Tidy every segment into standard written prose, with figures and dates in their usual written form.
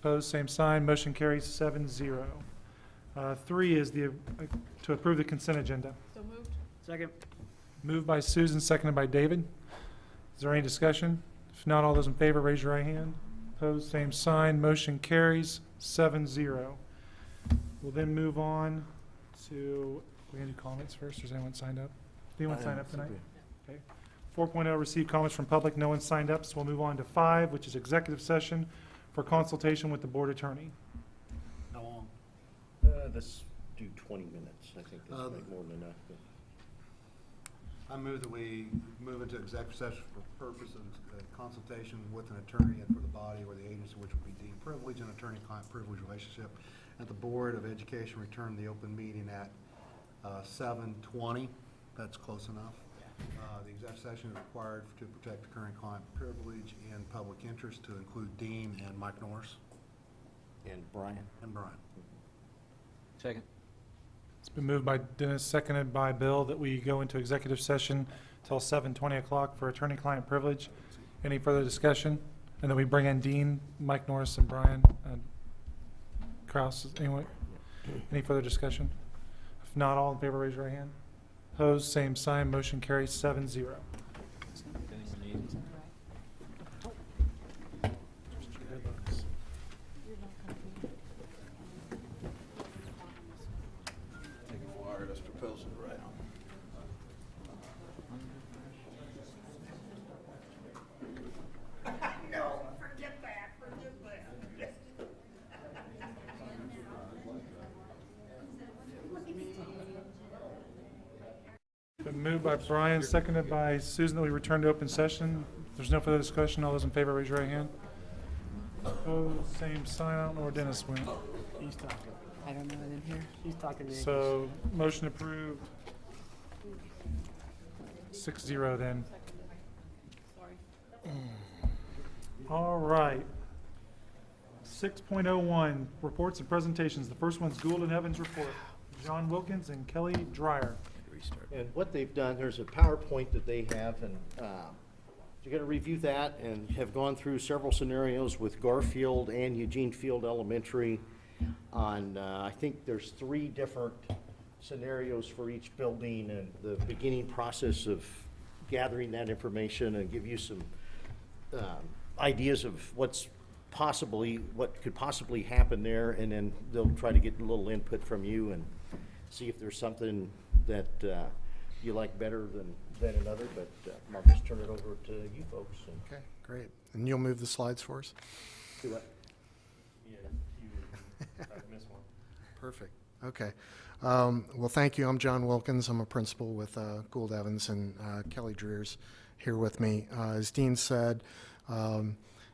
Opposed, same sign. Motion carries 7-0. 3 is to approve the consent agenda. So moved. Second. Moved by Susan, seconded by David. Is there any discussion? If not, all those in favor, raise your right hand. Opposed, same sign. Motion carries 7-0. We'll then move on to, we're going to do comments first. Has anyone signed up? Anyone sign up tonight? Okay. 4.0, receive comments from public. No one signed up, so we'll move on to 5, which is executive session for consultation with the board attorney. How long? Let's do 20 minutes. I think that's more than enough. I move that we move into executive session for purpose of consultation with an attorney and for the body or the agency which will be deemed privileged and attorney-client privilege relationship. At the Board of Education, return the open meeting at 7:20. That's close enough. The executive session is required to protect the current client privilege and public interest, to include Dean and Mike Norris And Brian? and Brian. Second. It's been moved by Dennis, seconded by Bill, that we go into executive session till 7:20 o'clock for attorney-client privilege. Any further discussion? And then we bring in Dean, Mike Norris, and Brian Kraus. Anyway, any further discussion? If not, all in favor, raise your right hand. Opposed, same sign. Motion carries 7-0. Been moved by Brian, seconded by Susan, that we return to open session. If there's no further discussion, all those in favor, raise your right hand. Opposed, same sign. I don't know where Dennis went. He's talking. I don't know, I didn't hear. He's talking to you. So, motion approved. 6-0 then. Sorry. All right. 6.01, reports and presentations. The first one's Gould and Evans report. John Wilkins and Kelly Dreyer. And what they've done, there's a PowerPoint that they have, and you're going to review that and have gone through several scenarios with Garfield and Eugene Field Elementary on, I think there's 3 different scenarios for each building, and the beginning process of gathering that information and give you some ideas of what could possibly happen there, and then they'll try to get a little input from you and see if there's something that you like better than another, but I'll just turn it over to you folks. And Okay, great. And you'll move the slides for us? do what? Yeah, you missed one. Perfect. Okay. Well, thank you. I'm John Wilkins. I'm a principal with Gould Evans, and Kelly Dreer's here with me. As Dean said,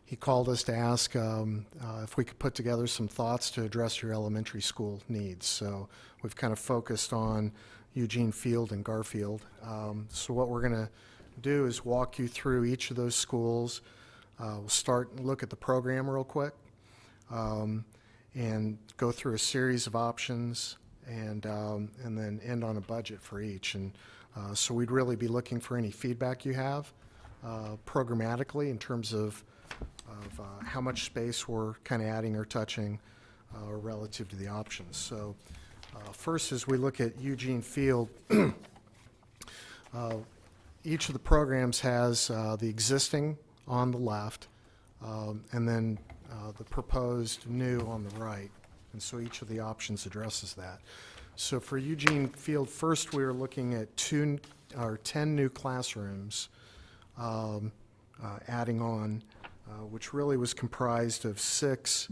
he called us to ask if we could put together some thoughts to address your elementary school needs. So we've kind of focused on Eugene Field and Garfield. So what we're going to do is walk you through each of those schools. We'll start and look at the program real quick, and go through a series of options, and then end on a budget for each. And so we'd really be looking for any feedback you have programmatically in terms of how much space we're kind of adding or touching relative to the options. So first, as we look at Eugene Field, each of the programs has the existing on the left, and then the proposed new on the right. And so each of the options addresses that. So for Eugene Field, first we were looking at 10 new classrooms adding on, which really was comprised of 6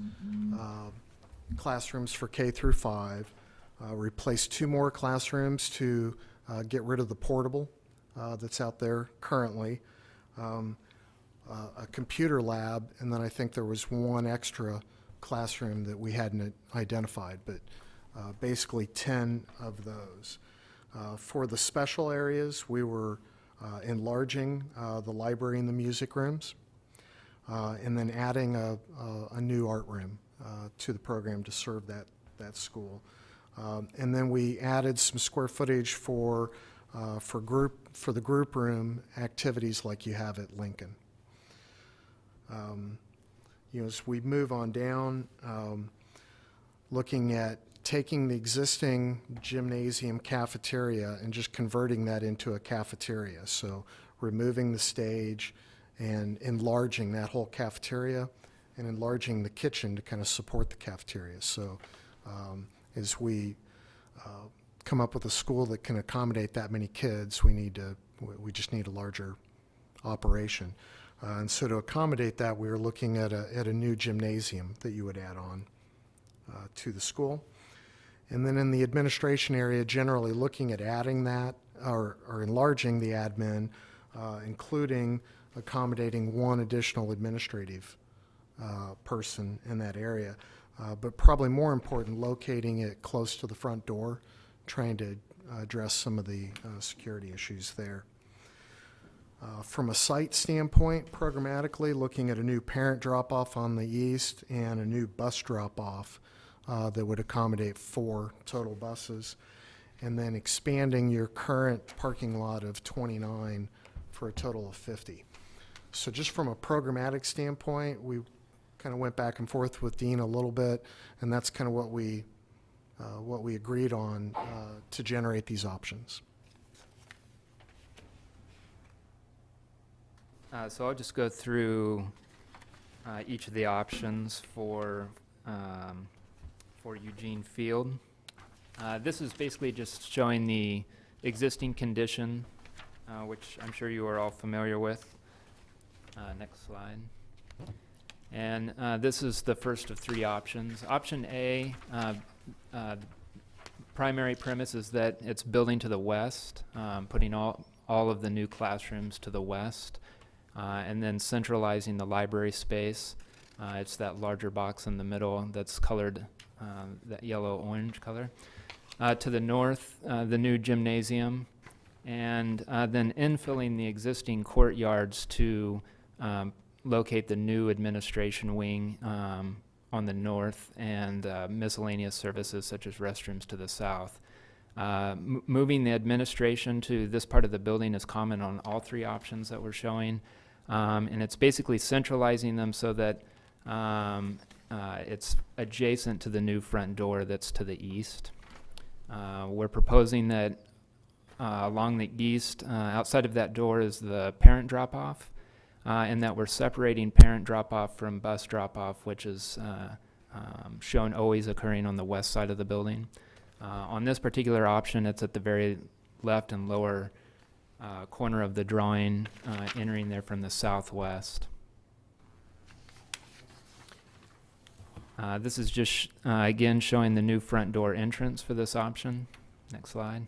classrooms for K through 5. Replaced 2 more classrooms to get rid of the portable that's out there currently, a computer lab, and then I think there was 1 extra classroom that we hadn't identified, but basically 10 of those. For the special areas, we were enlarging the library and the music rooms, and then adding a new art room to the program to serve that school. And then we added some square footage for the group room activities like you have at Lincoln. as we move on down, looking at taking the existing gymnasium cafeteria and just converting that into a cafeteria. So removing the stage and enlarging that whole cafeteria and enlarging the kitchen to kind of support the cafeteria. So as we come up with a school that can accommodate that many kids, we just need a larger operation. And so to accommodate that, we were looking at a new gymnasium that you would add on to the school. And then in the administration area, generally looking at adding that or enlarging the admin, including accommodating one additional administrative person in that area. But probably more important, locating it close to the front door, trying to address some of the security issues there. From a site standpoint, programmatically, looking at a new parent drop-off on the east and a new bus drop-off that would accommodate 4 total buses, and then expanding your current parking lot of 29 for a total of 50. So just from a programmatic standpoint, we kind of went back and forth with Dean a little bit, and that's kind of what we agreed on to generate these options. So I'll just go through each of the options for Eugene Field. This is basically just showing the existing condition, which I'm sure you are all familiar with. Next slide. And this is the first of 3 options. Option A, primary premise is that it's building to the west, putting all of the new classrooms to the west, and then centralizing the library space. It's that larger box in the middle that's colored that yellow-orange color. To the north, the new gymnasium, and then infilling the existing courtyards to locate the new administration wing on the north, and miscellaneous services such as restrooms to the south. Moving the administration to this part of the building is common on all 3 options that we're showing, and it's basically centralizing them so that it's adjacent to the new front door that's to the east. We're proposing that along the east, outside of that door is the parent drop-off, and that we're separating parent drop-off from bus drop-off, which is shown always occurring on the west side of the building. On this particular option, it's at the very left and lower corner of the drawing, entering there from the southwest. This is just, again, showing the new front door entrance for this option. Next slide.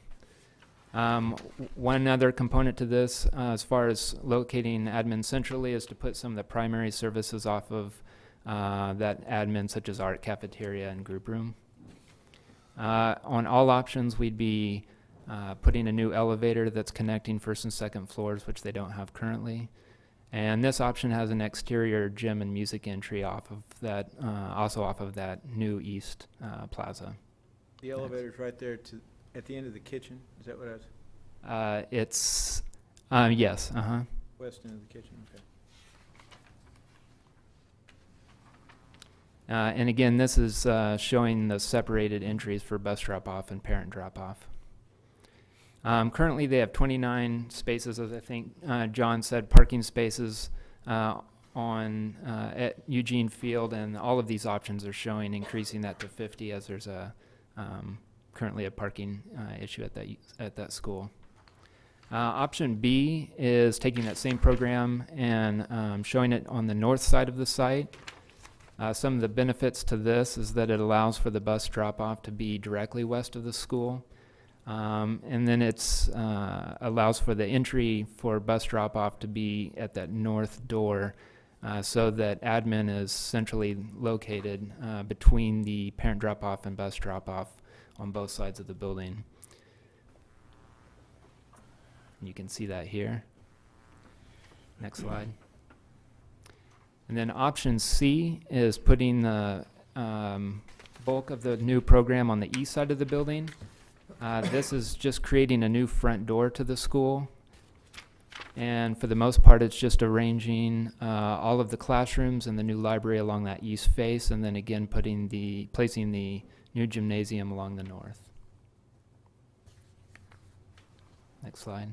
One other component to this, as far as locating admin centrally, is to put some of the primary services off of that admin, such as art, cafeteria, and group room. On all options, we'd be putting a new elevator that's connecting first and second floors, which they don't have currently. And this option has an exterior gym and music entry off of that, also off of that new east plaza. The elevator's right there at the end of the kitchen, is that what I was, It's, yes, west end of the kitchen, okay. And again, this is showing the separated entries for bus drop-off and parent drop-off. Currently, they have 29 spaces, as I think John said, parking spaces on at Eugene Field, and all of these options are showing increasing that to 50, as there's a currently a parking issue at that school. Option B is taking that same program and showing it on the north side of the site. Some of the benefits to this is that it allows for the bus drop-off to be directly west of the school. And then it's allows for the entry for bus drop-off to be at that north door, so that admin is centrally located between the parent drop-off and bus drop-off on both sides of the building. You can see that here. Next slide. And then option C is putting the bulk of the new program on the east side of the building. This is just creating a new front door to the school. And for the most part, it's just arranging all of the classrooms and the new library along that east face, and then again placing the new gymnasium along the north. Next slide.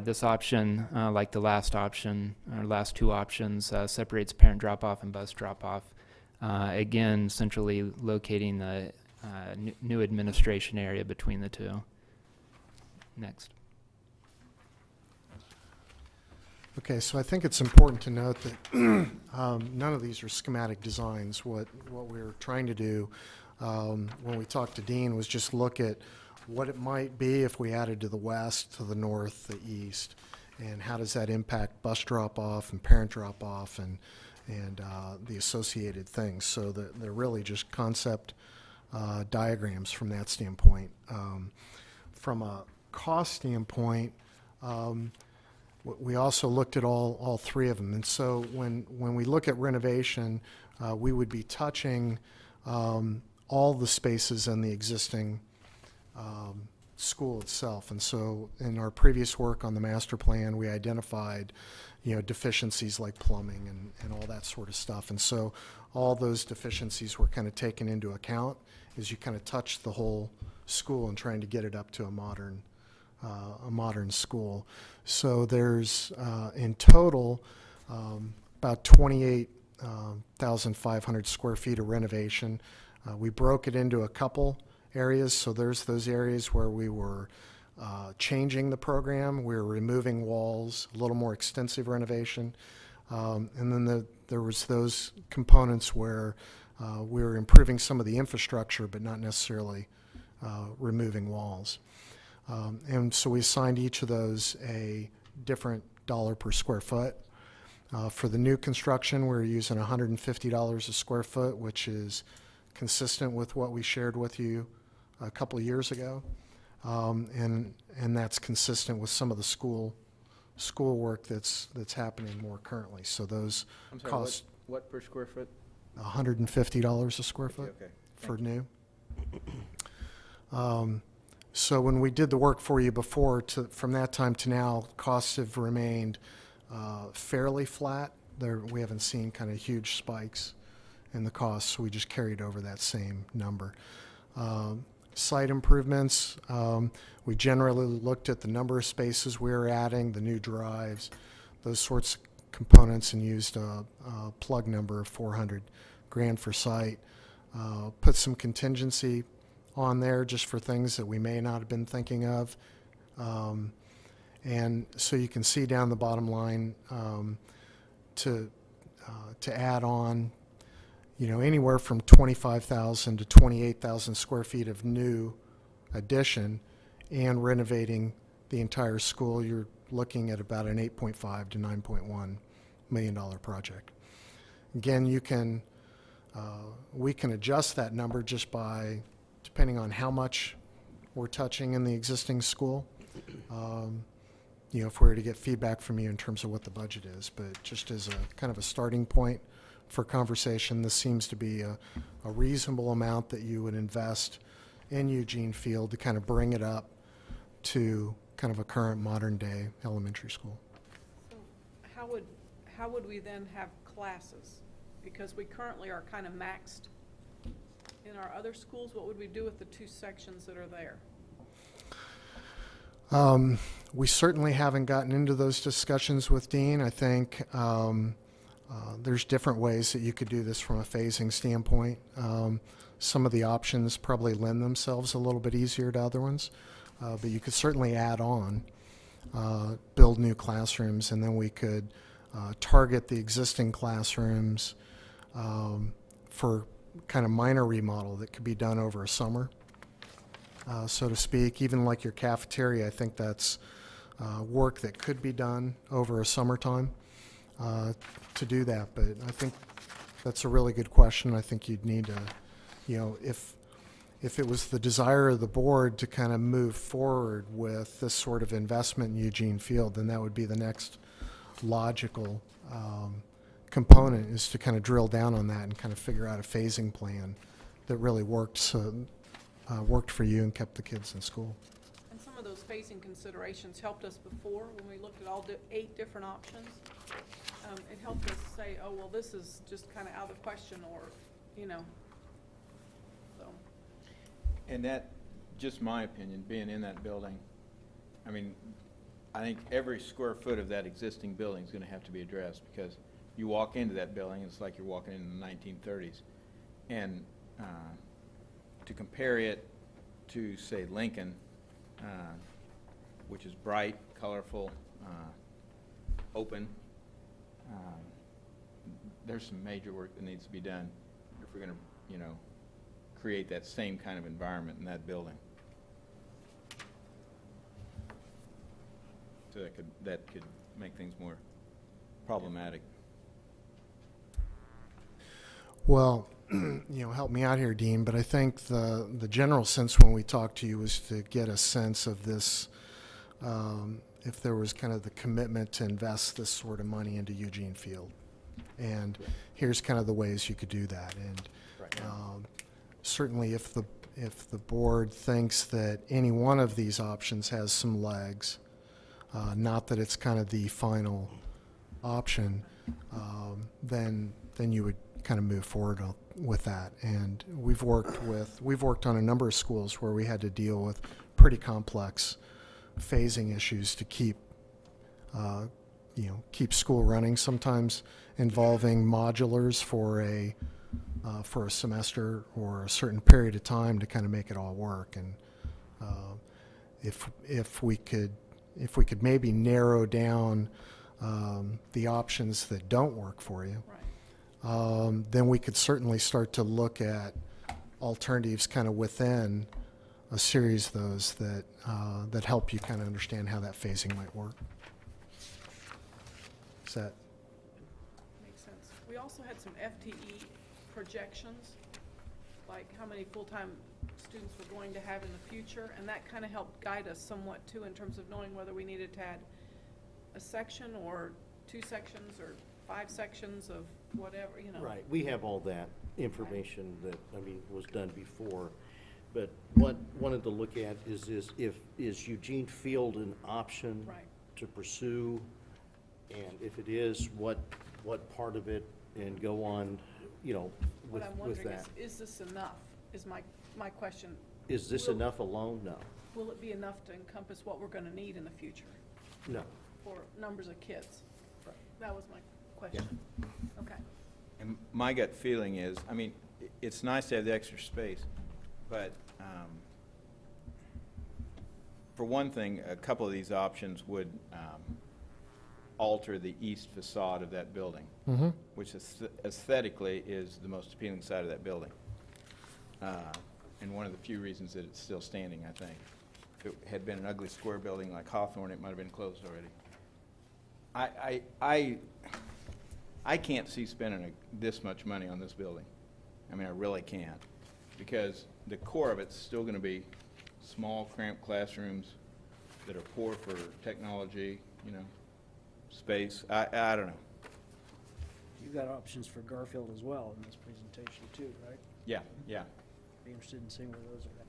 This option, like the last option, or last two options, separates parent drop-off and bus drop-off. Again, centrally locating the new administration area between the two. Next. Okay, so I think it's important to note that none of these are schematic designs. What we're trying to do when we talked to Dean was just look at what it might be if we added to the west, to the north, the east, and how does that impact bus drop-off and parent drop-off and the associated things. So they're really just concept diagrams from that standpoint. From a cost standpoint, we also looked at all three of them. And so when we look at renovation, we would be touching all the spaces in the existing school itself. And so in our previous work on the master plan, we identified, deficiencies like plumbing and all that sort of stuff. And so all those deficiencies were kind of taken into account as you kind of touch the whole school and trying to get it up to a modern school. So there's in total about 28,500 square feet of renovation. We broke it into a couple areas. So there's those areas where we were changing the program. We were removing walls, a little more extensive renovation. And then there was those components where we were improving some of the infrastructure, but not necessarily removing walls. And so we assigned each of those a different dollar per square foot. For the new construction, we're using $150 a square foot, which is consistent with what we shared with you a couple of years ago. And that's consistent with some of the school work that's happening more currently. So those I'm sorry, cost what per square foot? $150 a square foot Okay. for new. So when we did the work for you before, from that time to now, costs have remained fairly flat. We haven't seen kind of huge spikes in the costs, so we just carried over that same number. Site improvements, we generally looked at the number of spaces we were adding, the new drives, those sorts of components, and used a plug number of $400,000 for site. Put some contingency on there just for things that we may not have been thinking of. And so you can see down the bottom line to add on, anywhere from 25,000 to 28,000 square feet of new addition and renovating the entire school, you're looking at about an $8.5 to $9.1 million project. Again, we can adjust that number just by, depending on how much we're touching in the existing school. If we were to get feedback from you in terms of what the budget is, but just as a kind of a starting point for conversation, this seems to be a reasonable amount that you would invest in Eugene Field to kind of bring it up to kind of a current modern day elementary school. So how would we then have classes? Because we currently are kind of maxed in our other schools. What would we do with the two sections that are there? We certainly haven't gotten into those discussions with Dean. I think there's different ways that you could do this from a phasing standpoint. Some of the options probably lend themselves a little bit easier to other ones, but you could certainly add on, build new classrooms, and then we could target the existing classrooms for kind of minor remodel that could be done over a summer, so to speak. Even like your cafeteria, I think that's work that could be done over a summertime to do that. But I think that's a really good question. I think you'd need to, if it was the desire of the board to kind of move forward with this sort of investment in Eugene Field, then that would be the next logical component, is to kind of drill down on that and kind of figure out a phasing plan that really worked for you and kept the kids in school. And some of those phasing considerations helped us before when we looked at all 8 different options. It helped us say, oh, well, this is just kind of out of the question, or, you know, so. And that, just my opinion, being in that building, I mean, I think every square foot of that existing building is gonna have to be addressed, because you walk into that building, it's like you're walking into the 1930s. And to compare it to, say, Lincoln, which is bright, colorful, open, there's some major work that needs to be done if we're gonna, you know, create that same kind of environment in that building. So that could make things more problematic. Well, you know, help me out here, Dean, but I think the general sense when we talked to you was to get a sense of this, if there was kind of the commitment to invest this sort of money into Eugene Field. And here's kind of the ways you could do that. And certainly if the board thinks that any one of these options has some legs, not that it's kind of the final option, then you would kind of move forward with that. And we've worked on a number of schools where we had to deal with pretty complex phasing issues to keep school running, sometimes involving modulars for a semester or a certain period of time to kind of make it all work. And if we could maybe narrow down the options that don't work for you, Right. then we could certainly start to look at alternatives kind of within a series of those that help you kind of understand how that phasing might work. Is that? Makes sense. We also had some FTE projections, like how many full-time students we're going to have in the future, and that kind of helped guide us somewhat too in terms of knowing whether we needed to add a section or 2 sections or 5 sections of whatever, you know. Right, we have all that information that, was done before. But what wanted to look at is is Eugene Field an option Right. to pursue? And if it is, what part of it, and go on, What I'm with wondering that. is this enough, is my question. Is this Will- enough alone? No. Will it be enough to encompass what we're gonna need in the future No. for numbers of kids? That was my question. Okay. And my gut feeling is, it's nice to have the extra space, but for one thing, a couple of these options would alter the east facade of that building, Mm-hmm. which aesthetically is the most appealing side of that building. And one of the few reasons that it's still standing, I think. If it had been an ugly square building like Hawthorne, it might have been closed already. I can't see spending this much money on this building. I really can't, because the core of it's still going to be small, cramped classrooms that are poor for technology, space. I don't know. You've got options for Garfield as well in this presentation too, right? Yeah. Be interested in seeing where those are at.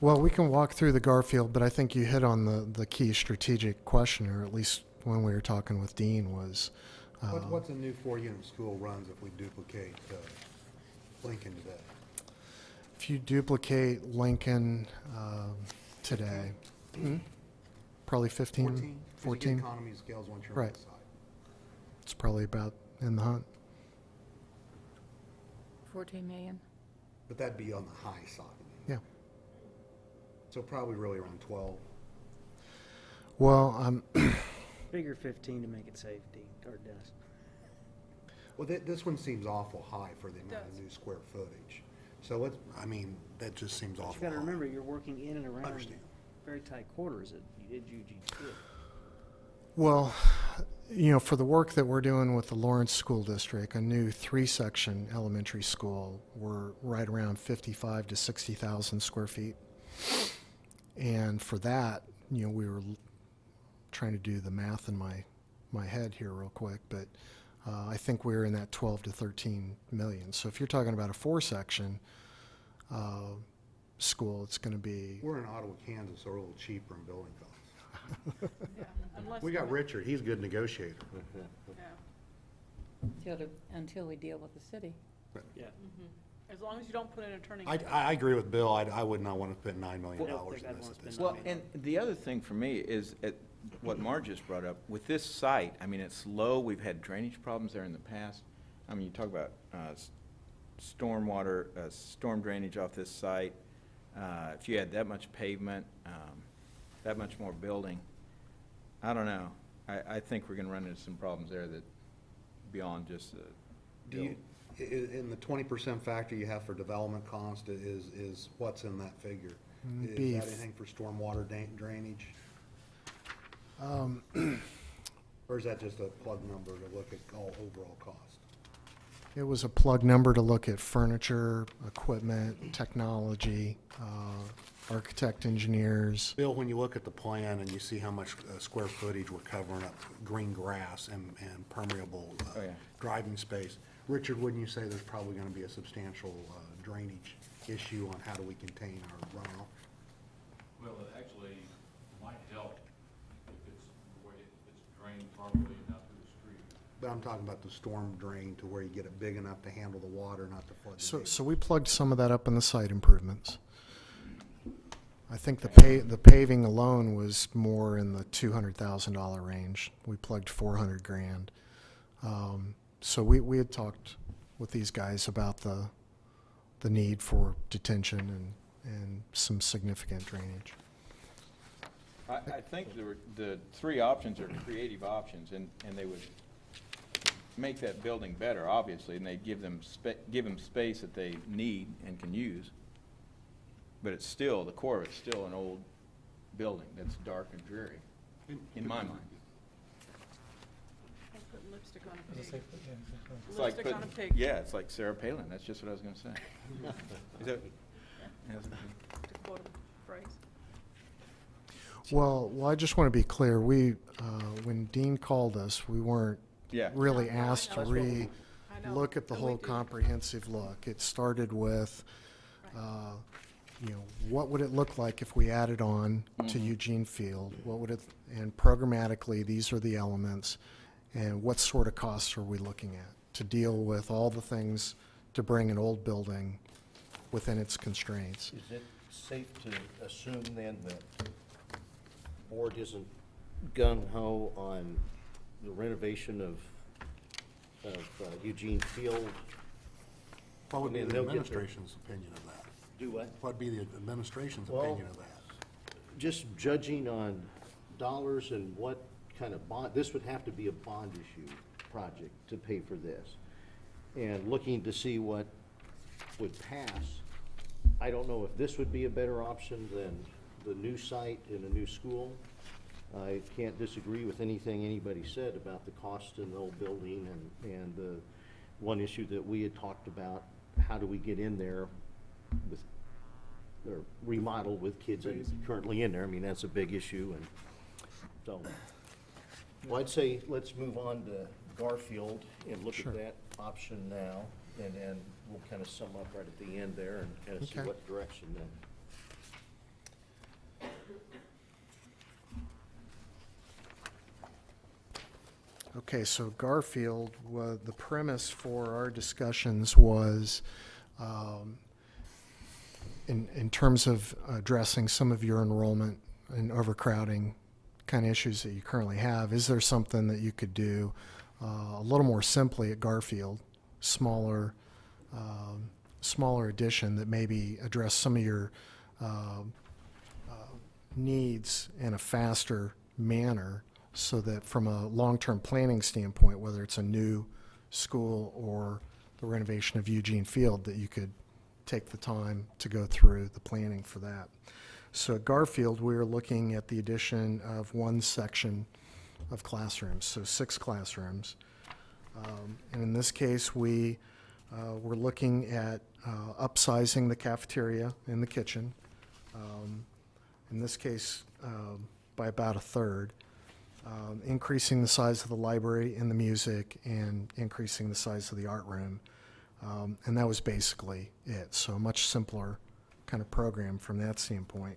Well, we can walk through the Garfield, but I think you hit on the key strategic question, or at least when we were talking with Dean, was What's a new 4-unit school runs if we duplicate Lincoln today? if you duplicate Lincoln today, probably 15, 14? 'Cause you get 14. economy of scales once you're on Right. that side. It's probably about in the hunt. 14 million. But that'd be on the high side. Yeah. So probably really around 12. Well, Figure 15 to make it safe, Dean, or Dennis. Well, this one seems awful high for the amount of does. new square footage. So that just seems But awful you gotta high. remember, you're working in and around Understand. very tight quarters at Eugene Field. well, for the work that we're doing with the Lawrence School District, a new 3-section elementary school, we're right around 55 to 60,000 square feet. And for that, we were trying to do the math in my head here real quick, but I think we're in that 12 to 13 million. So if you're talking about a 4-section, school. It's going to be, We're in Ottawa, Kansas, so we're a little cheaper in building costs. Yeah, unless We got we're- Richard, he's a good negotiator. Yeah. Until we deal with the city. Yeah. As long as you don't put an attorney. I agree with Bill, I would not want to spend $9 million I don't think in I'd this wanna at this spend Well, time. and the other thing for me is what Marge just brought up, with this site, I mean, it's low, we've had drainage problems there in the past. I mean, you talk about stormwater, storm drainage off this site. If you had that much pavement, that much more building, I don't know. I think we're gonna run into some problems there that beyond just the Do you, in the 20% factor you have for development cost is what's in that figure? Is Beef. that anything for stormwater drainage? Or is that just a plug number to look at all overall cost? it was a plug number to look at furniture, equipment, technology, architect, engineers. Bill, when you look at the plan and you see how much square footage we're covering up, green grass and permeable Oh, yeah. driving space, Richard, wouldn't you say there's probably gonna be a substantial drainage issue on how do we contain our runoff? Well, it actually might help if it's the way it's drained properly and not through the street. But I'm talking about the storm drain to where you get it big enough to handle the water, not to flood the So, neighborhood. so we plugged some of that up in the site improvements. I think the paving alone was more in the $200,000 range. We plugged 400 grand. So we had talked with these guys about the need for detention and some significant drainage. I think the three options are creative options, and they would make that building better, obviously, and they'd give them space that they need and can use. But it's still, the core of it's still an old building that's dark and dreary, in my mind. I'm putting lipstick on a As I pig. say, yeah. It's like Lipstick on a putting- pig. Yeah, it's like Sarah Palin, that's just what I was gonna say. Is that- yes. To quote a phrase. Well, I just want to be clear. When Dean called us, we weren't Yeah. really Yeah, I asked to know. I know. look at the And we whole do. comprehensive look. It started with, Right. what would it look like if we added on to Mhm. Eugene Field? What would it, and programmatically, these are the elements, and what sort of costs are we looking at to deal with all the things to bring an old building within its constraints? Is it safe to assume then that board isn't gung-ho on the renovation of Eugene Field? What would be And the they'll get their- administration's opinion of that? Do what? What'd be the administration's Well- opinion of that? Just judging on dollars and what kind of bond, this would have to be a bond issue project to pay for this. And looking to see what would pass, I don't know if this would be a better option than the new site in a new school. I can't disagree with anything anybody said about the cost in the old building and the one issue that we had talked about, how do we get in there with, or remodel with kids that are currently in there. I mean, that's a big issue, and so. Well, I'd say let's move on to Garfield and look Sure. at that option now, and then we'll kind of sum up right at the end there and kind of see Okay. what direction then. Okay, so Garfield, the premise for our discussions was, in terms of addressing some of your enrollment and overcrowding kind of issues that you currently have, is there something that you could do a little more simply at Garfield, smaller addition that maybe address some of your needs in a faster manner, so that from a long-term planning standpoint, whether it's a new school or the renovation of Eugene Field, that you could take the time to go through the planning for that. So at Garfield, we're looking at the addition of one section of classrooms, so 6 classrooms. And in this case, we're looking at upsizing the cafeteria and the kitchen, in this case, by about a third. Increasing the size of the library and the music, and increasing the size of the art room. And that was basically it. So a much simpler kind of program from that standpoint.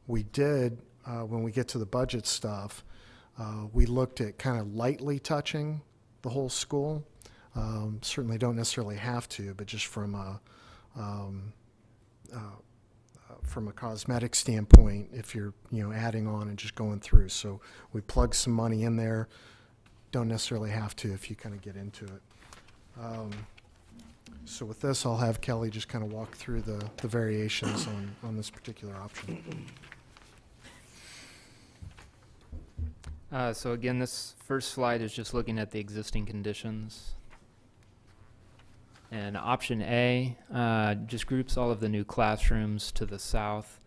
We did, when we get to the budget stuff, we looked at kind of lightly touching the whole school. Certainly don't necessarily have to, but just from a cosmetic standpoint, if you're adding on and just going through. So we plug some money in there. Don't necessarily have to if you kind of get into it. So with this, I'll have Kelly just kind of walk through the variations on this particular option. So again, this first slide is just looking at the existing conditions. And option A just groups all of the new classrooms to the south,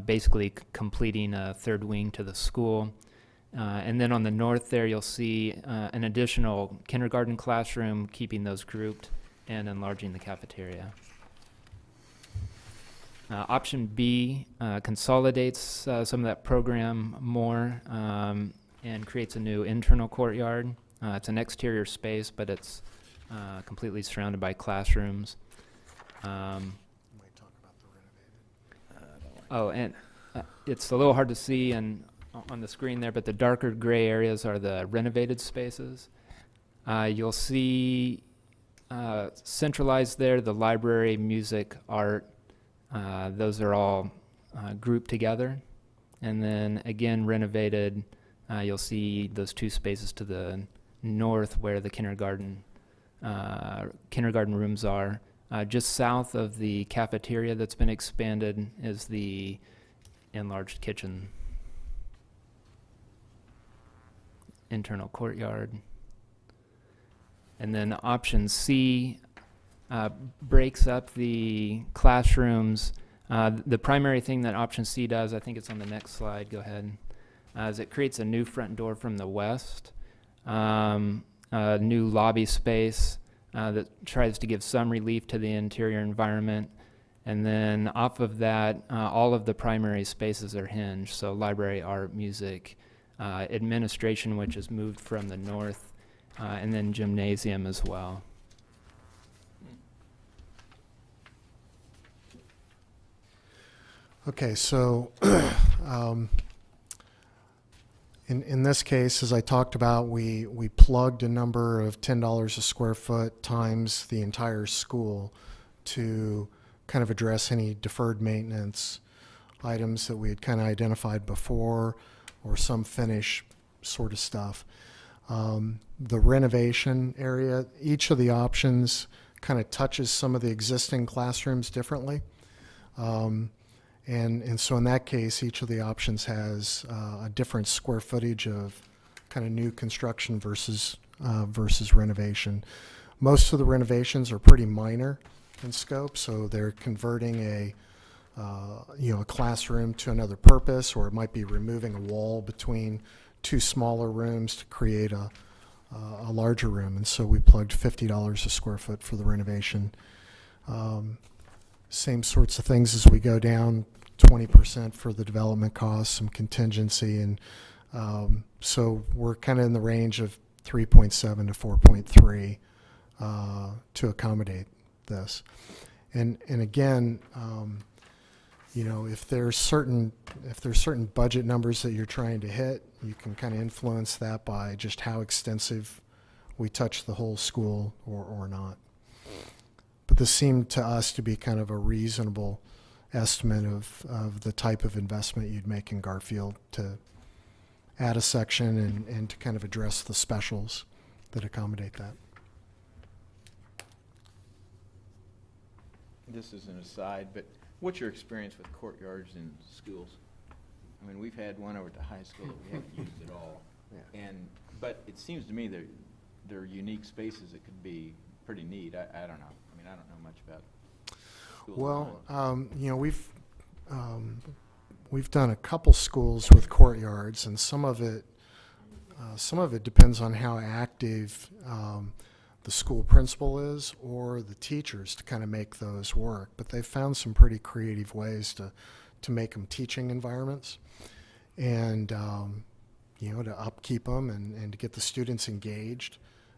basically completing a third wing to the school. And then on the north there, you'll see an additional kindergarten classroom, keeping those grouped and enlarging the cafeteria. Option B consolidates some of that program more and creates a new internal courtyard. It's an exterior space, but it's completely surrounded by classrooms. Might talk about the renovated. Oh, and it's a little hard to see on the screen there, but the darker gray areas are the renovated spaces. You'll see centralized there, the library, music, art. Those are all grouped together. And then again, renovated, you'll see those two spaces to the north where the kindergarten rooms are. Just south of the cafeteria that's been expanded is the enlarged kitchen, internal courtyard. And then option C breaks up the classrooms. The primary thing that option C does, I think it's on the next slide, go ahead, is it creates a new front door from the west, a new lobby space that tries to give some relief to the interior environment. And then off of that, all of the primary spaces are hinged, so library, art, music, administration, which is moved from the north, and then gymnasium as well. Okay, so in this case, as I talked about, we plugged a number of $10 a square foot times the entire school to kind of address any deferred maintenance items that we had kind of identified before, or some finish sort of stuff. The renovation area, each of the options kind of touches some of the existing classrooms differently. And so in that case, each of the options has a different square footage of kind of new construction versus renovation. Most of the renovations are pretty minor in scope, so they're converting a classroom to another purpose, or it might be removing a wall between two smaller rooms to create a larger room. And so we plugged $50 a square foot for the renovation. Same sorts of things as we go down, 20% for the development costs, some contingency, and so we're kind of in the range of 3.7 to 4.3 to accommodate this. And again, if there's certain budget numbers that you're trying to hit, you can kind of influence that by just how extensive we touch the whole school or not. But this seemed to us to be kind of a reasonable estimate of the type of investment you'd make in Garfield to add a section and to kind of address the specials that accommodate that. This is an aside, but what's your experience with courtyards in schools? I mean, we've had one over at the high school that we haven't used at all. Yeah. But it seems to me they're unique spaces that could be pretty neat. I don't know. I mean, I don't know much about schools. Well, we've done a couple schools with courtyards, and some of it depends on how active the school principal is or the teachers to kind of make those work. But they've found some pretty creative ways to make them teaching environments, and to upkeep them and to get the students engaged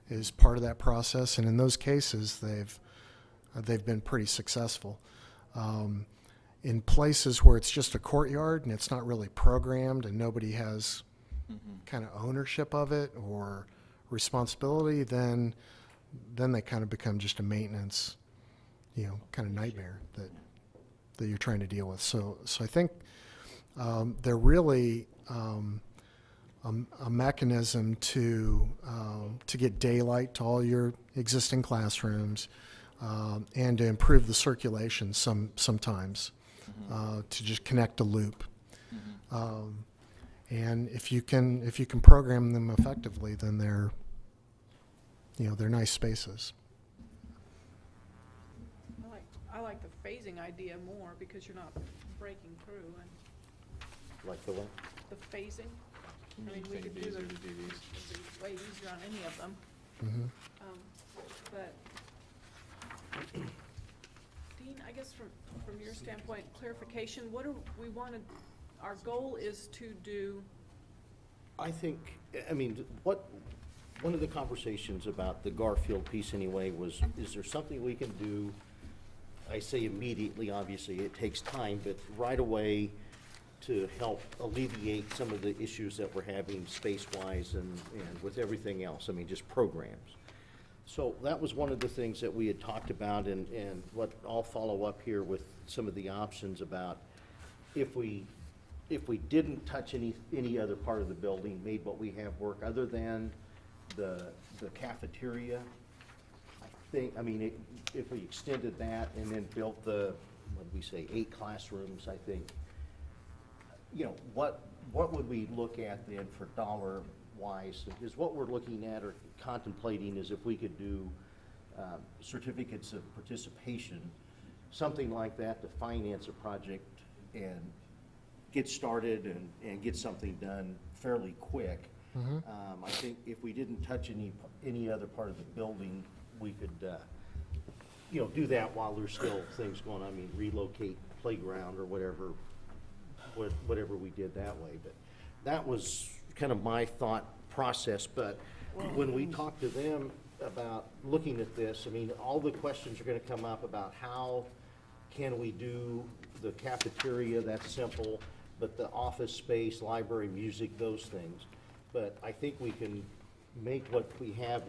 is part of that process. And in those cases, they've been pretty successful. In places where it's just a courtyard and it's not really programmed and nobody has kind of ownership of it or responsibility, then they kind of become just a maintenance, kind of nightmare that you're trying to deal with. So I think they're really a mechanism to get daylight to all your existing classrooms and to improve the circulation sometimes, to just connect the loop. And if you can program them effectively, then they're nice spaces. I like the phasing idea more because you're not breaking through and Like the one? the phasing. I mean, we could do Easier the, to do these. it'd be way easier on any of them. But, Dean, I guess from your standpoint, clarification, what do we want to, our goal is to do, I think, one of the conversations about the Garfield piece anyway was, is there something we can do? I say immediately, obviously, it takes time, but right away to help alleviate some of the issues that we're having space-wise and with everything else, just programs. So that was one of the things that we had talked about, and what I'll follow up here with some of the options about if we didn't touch any other part of the building, made what we have work other than the cafeteria. I think, if we extended that and then built what did we say, 8 classrooms, I think, what would we look at then for dollar-wise? Because what we're looking at or contemplating is if we could do certificates of participation, something like that to finance a project and get started and get something done fairly quick. I think if we didn't touch any other part of the building, we could, do that while there's still things going on. Relocate playground or whatever we did that way. But that was kind of my thought process. But when we talked to them about looking at this, all the questions are going to come up about how can we do the cafeteria, that's simple, but the office space, library, music, those things. But I think we can make what we have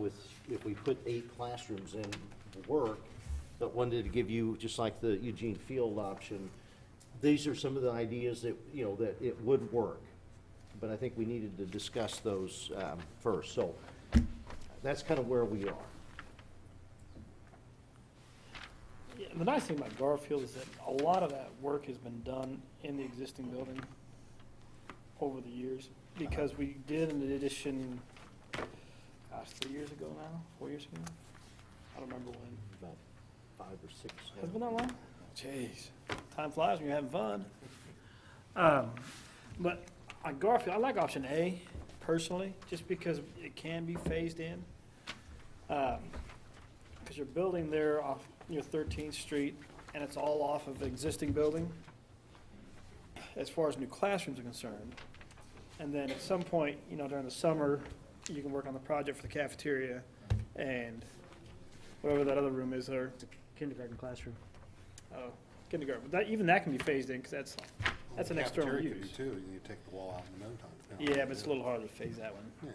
if we put 8 classrooms in work, but wanted to give you, just like the Eugene Field option, these are some of the ideas that, that it would work. But I think we needed to discuss those first. So that's kind of where we are. Yeah, the nice thing about Garfield is that a lot of that work has been done in the existing building over the years, because we did an addition, 3 years ago now, 4 years ago? I don't remember when. About 5 or 6. Has it been that long? Jeez, time flies when you're having fun. But on Garfield, I like option A personally, just because it can be phased in. Because you're building there off 13th Street, and it's all off of the existing building, as far as new classrooms are concerned. And then at some point, during the summer, you can work on the project for the cafeteria and whatever that other room is there. Kindergarten classroom. Oh, kindergarten. But even that can be phased in, because that's an external Cafeteria could use. be too. You need to take the wall out in no time. Yeah, but it's a little harder to phase that one. Yeah.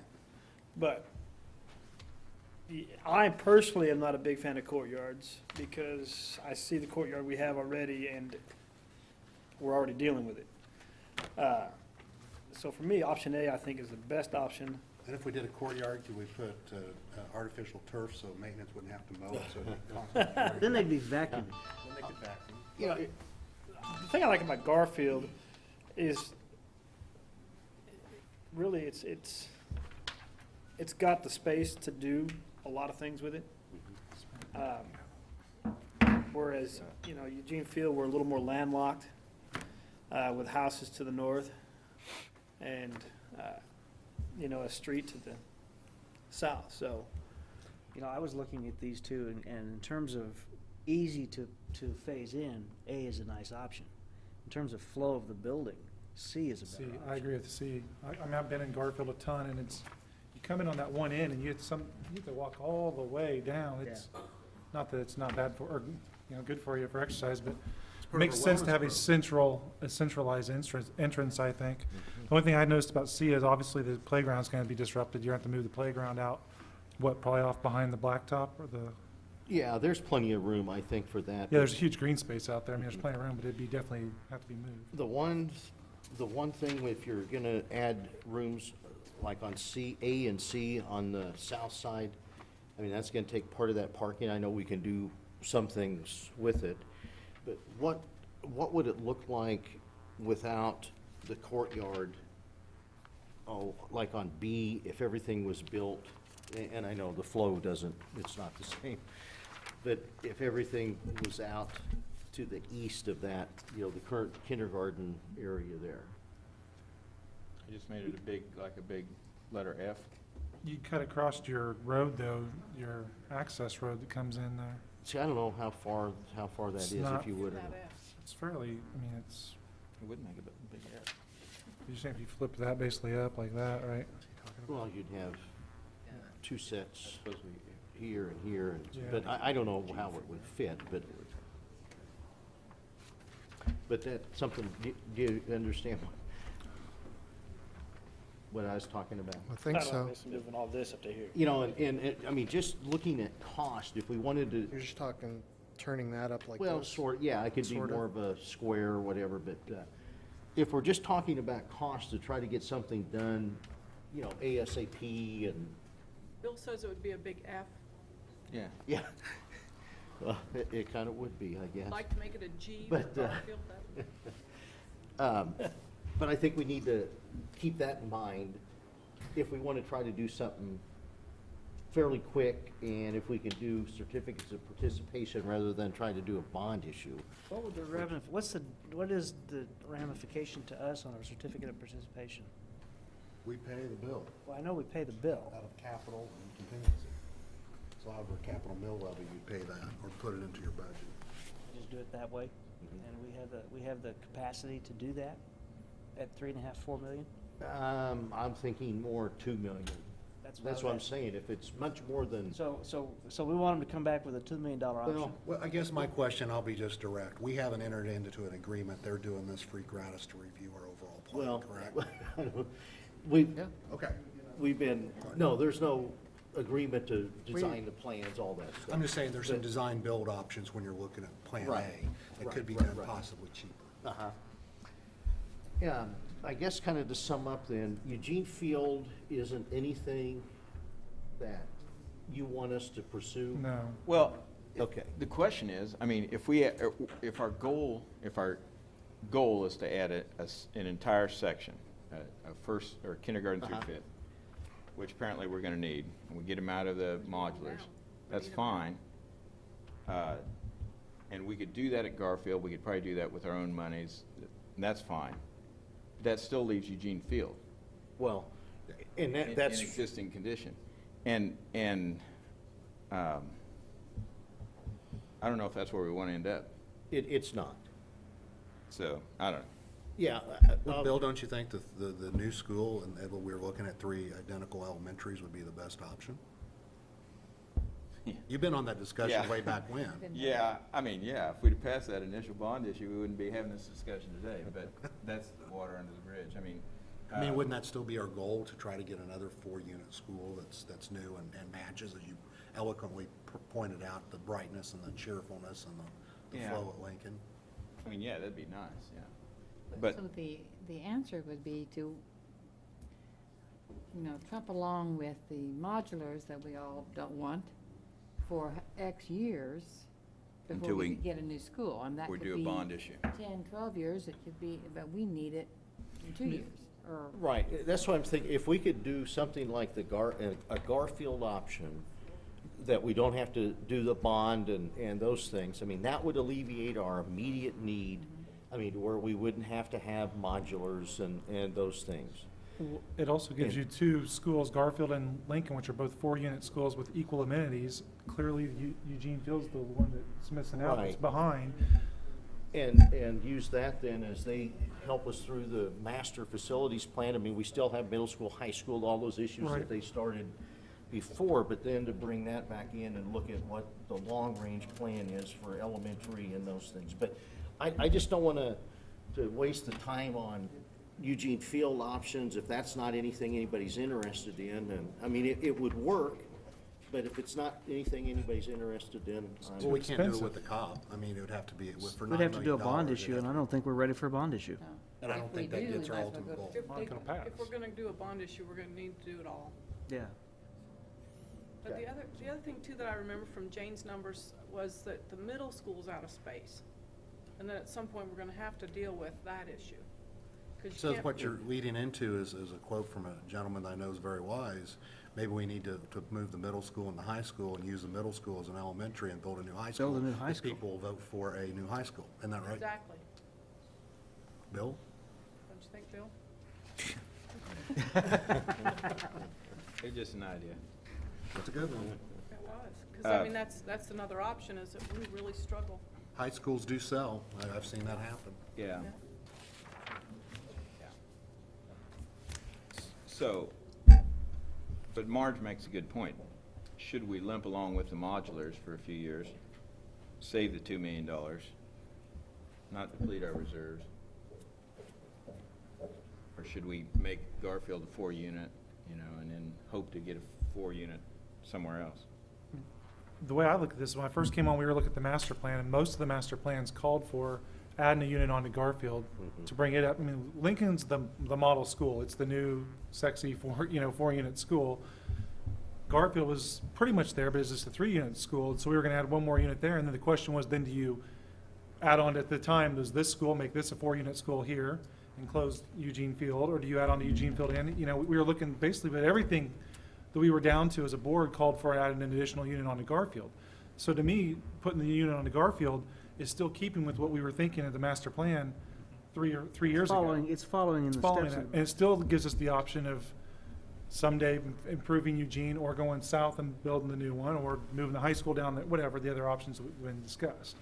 But I personally am not a big fan of courtyards, because I see the courtyard we have already and we're already dealing with it. So for me, option A, I think, is the best option. And if we did a courtyard, could we put artificial turf so maintenance wouldn't have to mow it? So it'd constantly- Then they'd be vacuumed. Then they could vacuum. The thing I like about Garfield is really it's got the space to do a lot of things with it. Whereas, Eugene Field, we're a little more landlocked with houses to the north and, a street to the south. So, I was looking at these two, and in terms of easy to phase in, A is a nice option. In terms of flow of the building, C is a C, better option. I agree with C. I've been in Garfield a ton, and you come in on that one end, and you have to walk all the way down. It's not that it's not bad for, or, good for you for exercise, but Makes sense to have a centralized entrance, I think. The only thing I noticed about C is obviously the playground's gonna be disrupted. You have to move the playground out, probably off behind the blacktop or the, Yeah, there's plenty of room, I think, for that. yeah, there's a huge green space out there. I mean, there's plenty of room, but it'd be definitely have to be moved. The one thing, if you're gonna add rooms, like on A and C on the south side, I mean, that's gonna take part of that parking. I know we can do some things with it, but what would it look like without the courtyard? Oh, like on B, if everything was built, and I know the flow it's not the same, but if everything was out to the east of that, you know, the current kindergarten area there. I just made it a big letter F. You cut across your road though, your access road that comes in there. See, I don't know how far that It's is, not- if you would. That F. It's fairly, I mean, it's, It would make a big F. you just have to flip that basically up like that, right? Well, you'd have two sets Supposed to be here and here, Yeah. but I don't know how it would fit, but that's something, do you understand what I was talking about? I think so. Moving all this up to here. You know, and, I mean, just looking at cost, if we wanted to, You're just talking, turning that up like well, this? yeah, it could be Sorta. more of a square or whatever, but, if we're just talking about cost to try to get something done, you know, ASAP and, Bill says it would be a big F. Yeah. yeah. Well, it kind of would be, I guess. I'd like to make it a G for But, Garfield. That- But I think we need to keep that in mind if we want to try to do something fairly quick, and if we can do certificates of participation rather than trying to do a bond issue. What would what is the ramification to us on our certificate of participation? We pay the bill Well, I know we pay the bill. out of capital and contingency. So out of our capital mill levy, you pay that or put it into your budget. Just do it that way, and we have the capacity to do that at 3.5, 4 million? I'm thinking more 2 million. That's what I'm saying, if it's much more than, So we want them to come back with a $2 million option? Well, I guess my question, I'll be just direct. We haven't entered into an agreement. They're doing this free gratis to review our overall well, plan, correct? Okay. we've been, no, there's no agreement to design the plans, all that stuff. I'm just saying there's some design build options when you're looking at Plan Right. A that could be Right, done right. possibly cheaper. Uh-huh. Yeah, I guess kind of to sum up then, Eugene Field isn't anything that you want us to pursue? No. Well, Okay. the question is, I mean, if our goal is to add an entire section, a first, or kindergarten through Uh-huh. fifth, which apparently we're gonna need, and we get them out of the modulars, that's need 'em fine. And we could do that at Garfield, we could probably do that with our own monies, and that's fine. That still leaves Eugene Field Well, and in that's, existing condition. And I don't know if that's where we wanna end up, it's not. so, I don't know. Yeah. Well, Bill, don't you think the new school, and we're looking at 3 identical elementaries, would be the best option? You've been on that discussion Yeah. way back when. Yeah, I mean, yeah, if we'd passed that initial bond issue, we wouldn't be having this discussion today, but that's the water under the bridge. I mean, Wouldn't that still be our goal, to try to get another 4-unit school that's new and matches, as you eloquently pointed out, the brightness and the cheerfulness and the Yeah. flow at Lincoln? I mean, yeah, that'd be nice, yeah. But, So the answer would be to, trump along with the modulars that we all don't want for X years Until before we we- could get a new school. And that we could do a be bond issue. 10, 12 years, it could be, but we need it in 2 years, or Right, that's what I'm thinking, if we could do something like a Garfield option, that we don't have to do the bond and those things, I mean, that would alleviate our immediate need, I mean, where we wouldn't have to have modulars and those things. It also gives you 2 schools, Garfield and Lincoln, which are both 4-unit schools with equal amenities. Clearly, Eugene Field's the one that's missing out, that's Right. behind. And use that then as they help us through the master facilities plan. I mean, we still have middle school, high school, all those issues Right. that they started before, but then to bring that back in and look at what the long-range plan is for elementary and those things. But I just don't want to waste the time on Eugene Field options if that's not anything anybody's interested in. And, I mean, it would work, but if it's not anything anybody's interested in, Well, we can't do it expensive. with the Cobb. I mean, it would have to be for $9 We'd have to do a million, bond it'd issue, have and I to- don't think we're ready for a bond issue. No. And I don't If we think that do, gets our we might as well ultimate go- goal. If, Not gonna pass. if we're gonna do a bond issue, we're gonna need to do it all. Yeah. But the other thing too that I remember from Jane's numbers was that the middle school's out of space. And then at some point, we're gonna have to deal with that issue. 'Cause you So can't- what you're leading into is a quote from a gentleman that I know is very wise. Maybe we need to move the middle school and the high school and use the middle school as an elementary and build a new high school. Build a new high because school. people will vote for a new high school. Isn't that right, Exactly. Bill? Don't you think, Bill? It's just an idea. That's a good one. It was. Cause I mean, that's another option is that we really struggle. High schools do sell. I've seen that happen. Yeah. Yeah. So, but Marge makes a good point. Should we limp along with the modulars for a few years, save the $2 million, not deplete our reserves? Or should we make Garfield a 4-unit, and then hope to get a 4-unit somewhere else? The way I look at this, when I first came on, we were looking at the master plan, and most of the master plans called for adding a unit onto Garfield to bring it up. I mean, Lincoln's the model school. It's the new sexy 4-unit school. Garfield was pretty much there, but it's just a 3-unit school, so we were gonna add one more unit there, and then the question was, then do you add on at the time, does this school make this a 4-unit school here and close Eugene Field, or do you add on to Eugene Field? And, we were looking basically, but everything that we were down to as a board called for adding an additional unit onto Garfield. So to me, putting the unit onto Garfield is still keeping with what we were thinking of the master plan 3 years ago. It's following in the Following steps that. of. And it still gives us the option of someday improving Eugene or going south and building the new one, or moving the high school down, whatever the other options we've been discussed.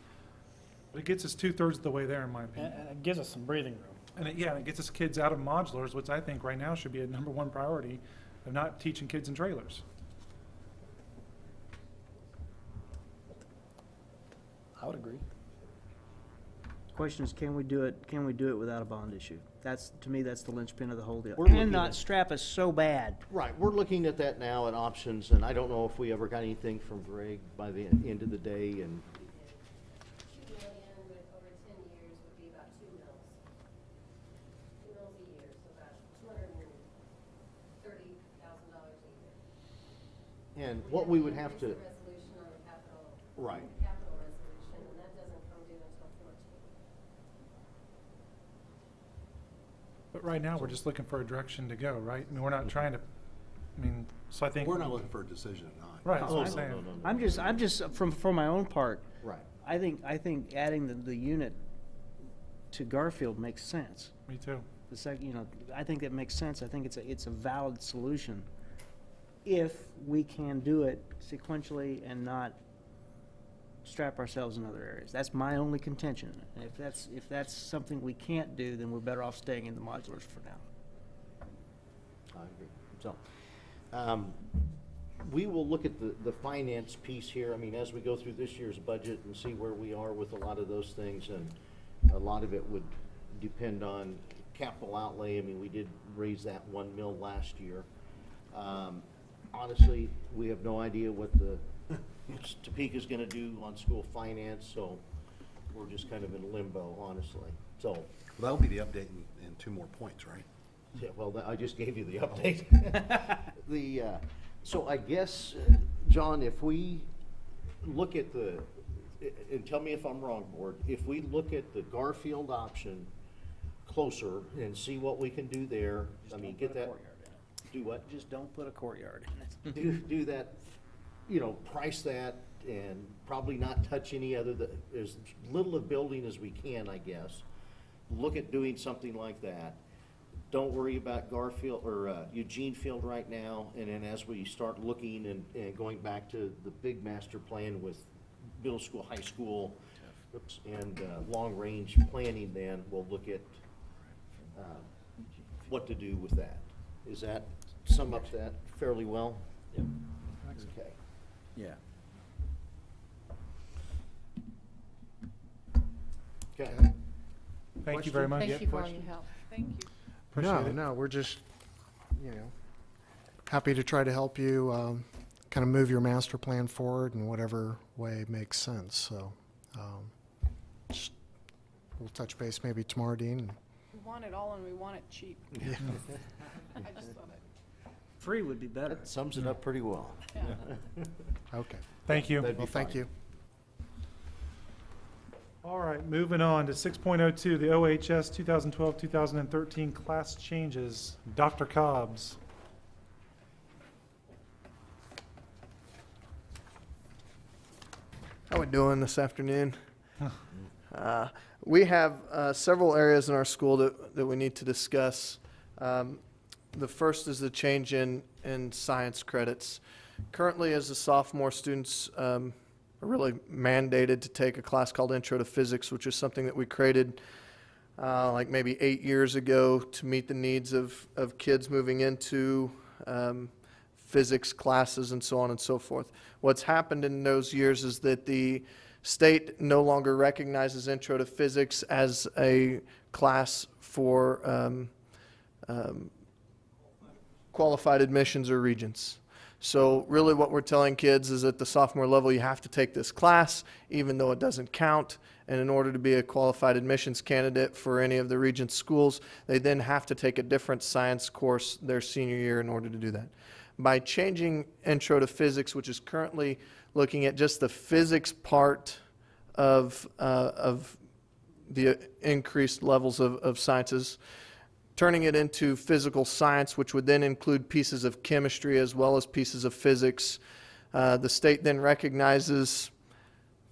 But it gets us 2/3 of the way there, in my And, opinion. and it gives us some breathing room. And it gets us kids out of modulars, which I think right now should be a number one priority of not teaching kids in trailers. I would agree. Question is, can we do it without a bond issue? To me, that's the linchpin of the whole deal. We're looking And not at- strap us so bad. Right, we're looking at that now at options, and I don't know if we ever got anything from Greg by the end of the day, and 2 million with over 10 years would be about 2 mils. 2 mils a year, so about $230,000 a year. and what we would have to, There's a resolution on the capital. Right. Capital resolution, and that doesn't come due until 14. But right now, we're just looking for a direction to go, right? I mean, we're not trying to, so I think. We're not looking for a decision tonight. Right, that's Oh, what I'm no, saying. no, no, no. I'm just, for my own part, Right. I think adding the unit to Garfield makes sense. Me too. I think that makes sense. I think it's a valid solution if we can do it sequentially and not strap ourselves in other areas. That's my only contention. And if that's something we can't do, then we're better off staying in the modulars for now. I agree. So, we will look at the finance piece here, as we go through this year's budget and see where we are with a lot of those things, and a lot of it would depend on capital outlay. We did raise that 1 mil last year. Honestly, we have no idea what Topeka's gonna do on school finance, so we're just kind of in limbo, honestly. So, Well, that'll be the update in 2 more points, right? yeah, well, I just gave you the update. So I guess, John, if we look at and tell me if I'm wrong, Board, if we look at the Garfield option closer and see what we can do there, get that, do what? Just don't put a courtyard in it. Do that, price that, and probably not touch any other, as little of building as we can, I guess. Look at doing something like that. Don't worry about Garfield or Eugene Field right now, and then as we start looking and going back to the big master plan with middle school, high school, and long-range planning, then we'll look at what to do with that. Is that, sum up that fairly well? Yeah. Okay. Yeah. Okay. Thank you very much. Thank you for all your help. Thank you. Appreciate it. No, we're just, happy to try to help you kind of move your master plan forward in whatever way makes sense. So just- we'll touch base maybe tomorrow, Dean. We want it all and we want it cheap. Yeah. I just thought it, Free would be better. That sums it up pretty well. yeah. Okay. Thank you. That'd be Well, thank fine. you. All right, moving on to 6.02, the OHS 2012-2013 class changes. Dr. Cobbs. How we doing this afternoon? We have several areas in our school that we need to discuss. The first is the change in science credits. Currently, as a sophomore, students are really mandated to take a class called Intro to Physics, which is something that we created like maybe 8 years ago to meet the needs of kids moving into physics classes and so on and so forth. What's happened in those years is that the state no longer recognizes Intro to Physics as a class for qualified admissions or regents. So really what we're telling kids is at the sophomore level, you have to take this class, even though it doesn't count. And in order to be a qualified admissions candidate for any of the regent schools, they then have to take a different science course their senior year in order to do that. By changing Intro to Physics, which is currently looking at just the physics part of the increased levels of sciences, turning it into physical science, which would then include pieces of chemistry as well as pieces of physics. The state then recognizes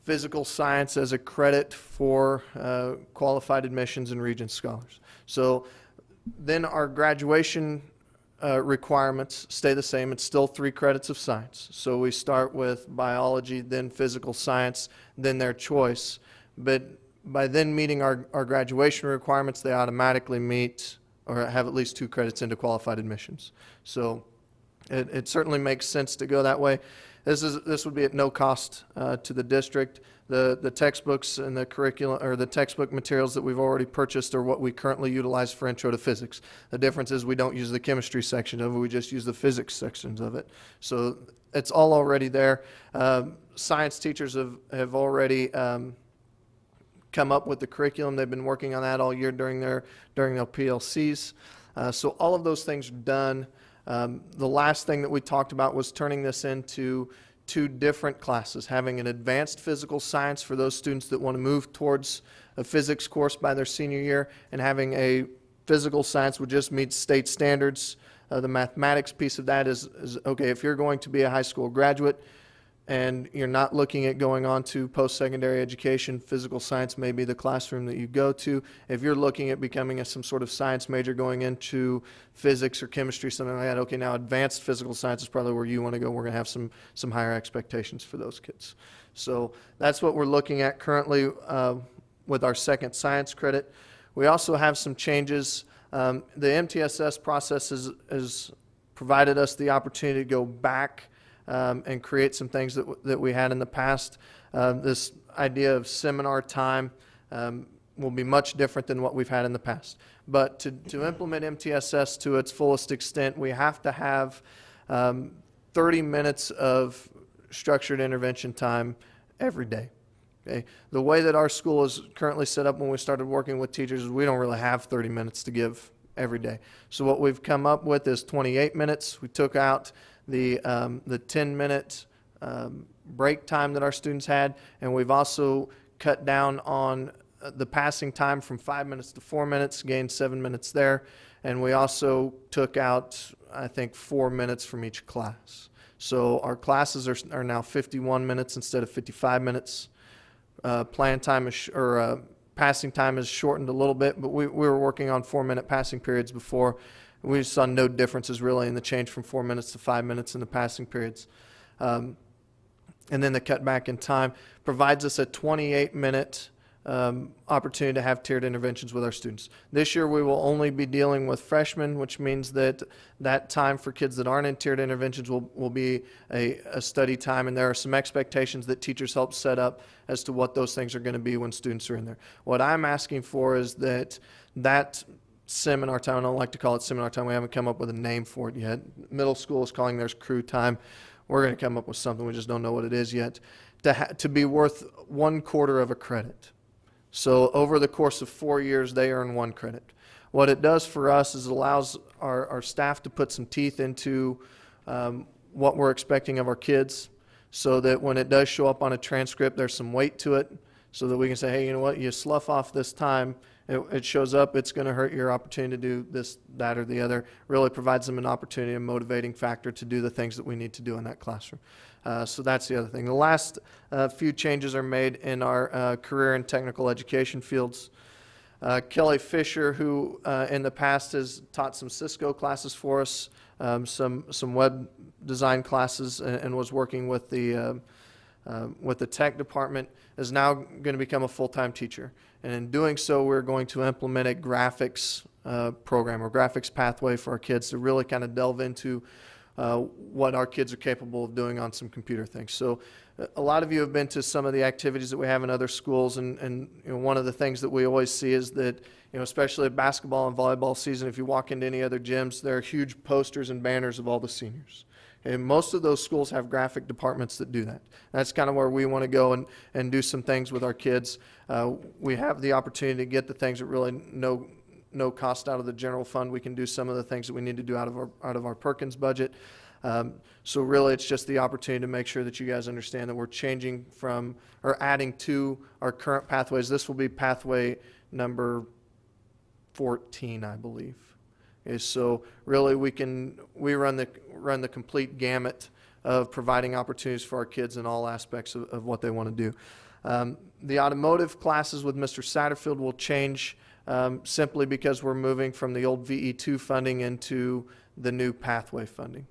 physical science as a credit for qualified admissions and regent scholars. So then our graduation requirements stay the same. It's still 3 credits of science. So we start with biology, then physical science, then their choice. But by then meeting our graduation requirements, they automatically meet or have at least 2 credits into qualified admissions. So it certainly makes sense to go that way. This would be at no cost to the district. The textbooks and the curriculum or the textbook materials that we've already purchased are what we currently utilize for Intro to Physics. The difference is we don't use the chemistry section of it, we just use the physics sections of it. So it's all already there. Science teachers have already come up with the curriculum. They've been working on that all year during their PLCs. So all of those things are done. The last thing that we talked about was turning this into 2 different classes, having an advanced physical science for those students that want to move towards a physics course by their senior year, and having a physical science which just meets state standards. The mathematics piece of that is okay, if you're going to be a high school graduate and you're not looking at going on to post-secondary education, physical science may be the classroom that you go to. If you're looking at becoming some sort of science major going into physics or chemistry, something like that, okay, now advanced physical science is probably where you want to go. We're going to have some higher expectations for those kids. So that's what we're looking at currently with our second science credit. We also have some changes. The MTSS process has provided us the opportunity to go back and create some things that we had in the past. This idea of seminar time will be much different than what we've had in the past. But to implement MTSS to its fullest extent, we have to have 30 minutes of structured intervention time every day. Okay? The way that our school is currently set up when we started working with teachers is we don't really have 30 minutes to give every day. So what we've come up with is 28 minutes. We took out the 10-minute break time that our students had, and we've also cut down on the passing time from 5 minutes to 4 minutes, gained 7 minutes there, and we also took out, I think, 4 minutes from each class. So our classes are now 51 minutes instead of 55 minutes. Plan time passing time is shortened a little bit, but we were working on 4-minute passing periods before. We saw no differences really in the change from 4 minutes to 5 minutes in the passing periods. And then the cutback in time provides us a 28-minute opportunity to have tiered interventions with our students. This year, we will only be dealing with freshmen, which means that that time for kids that aren't in tiered interventions will be a study time, and there are some expectations that teachers help set up as to what those things are going to be when students are in there. What I'm asking for is that seminar time, I don't like to call it seminar time, we haven't come up with a name for it yet. Middle school is calling theirs crew time. We're going to come up with something, we just don't know what it is yet, to be worth 1/4 of a credit. So over the course of 4 years, they earn 1 credit. What it does for us is it allows our staff to put some teeth into what we're expecting of our kids, so that when it does show up on a transcript, there's some weight to it, so that we can say, hey, you know what, you slough off this time, it shows up, it's going to hurt your opportunity to do this, that, or the other. Really provides them an opportunity, a motivating factor to do the things that we need to do in that classroom. So that's the other thing. The last few changes are made in our career and technical education fields. Kelly Fisher, who in the past has taught some Cisco classes for us, some web design classes, and was working with the tech department, is now going to become a full-time teacher. And in doing so, we're going to implement a graphics program or graphics pathway for our kids to really kind of delve into what our kids are capable of doing on some computer things. So a lot of you have been to some of the activities that we have in other schools, and you know, one of the things that we always see is that, you know, especially at basketball and volleyball season, if you walk into any other gyms, there are huge posters and banners of all the seniors. And most of those schools have graphic departments that do that. That's kind of where we want to go and do some things with our kids. We have the opportunity to get the things that really no cost out of the general fund. We can do some of the things that we need to do out of our Perkins budget. So really, it's just the opportunity to make sure that you guys understand that we're changing from, or adding to our current pathways. This will be pathway number 14, I believe. Okay, so really, we run the complete gamut of providing opportunities for our kids in all aspects of what they want to do. The automotive classes with Mr. Satterfield will change simply because we're moving from the old VE2 funding into the new pathway funding.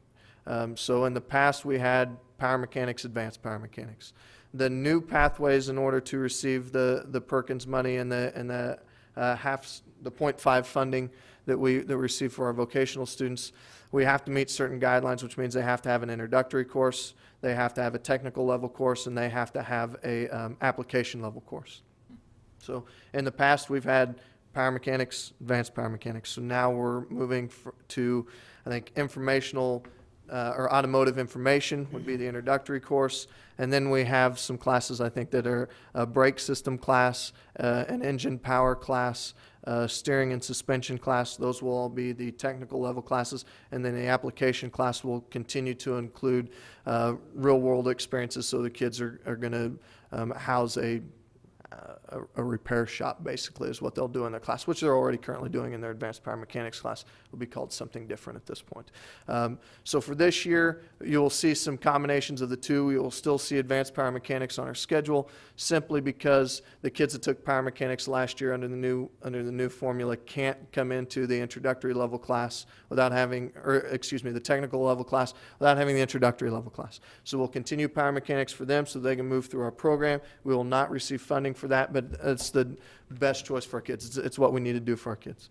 So in the past, we had power mechanics, advanced power mechanics. The new pathways, in order to receive the Perkins money and the 0.5 funding that we receive for our vocational students, we have to meet certain guidelines, which means they have to have an introductory course, they have to have a technical level course, and they have to have a application level course. So in the past, we've had power mechanics, advanced power mechanics. So now we're moving to, I think, informational or automotive information would be the introductory course. And then we have some classes, I think, that are a brake system class, an engine power class, steering and suspension class. Those will all be the technical level classes. And then the application class will continue to include real world experiences. So the kids are going to house a repair shop, basically, is what they'll do in their class, which they're already currently doing in their advanced power mechanics class. Will be called something different at this point. So for this year, you'll see some combinations of the two. We will still see advanced power mechanics on our schedule, simply because the kids that took power mechanics last year under the new formula can't come into the introductory level class without having, or excuse me, the technical level class without having the introductory level class. So we'll continue power mechanics for them so they can move through our program. We will not receive funding for that, but it's the best choice for our kids. It's what we need to do for our kids.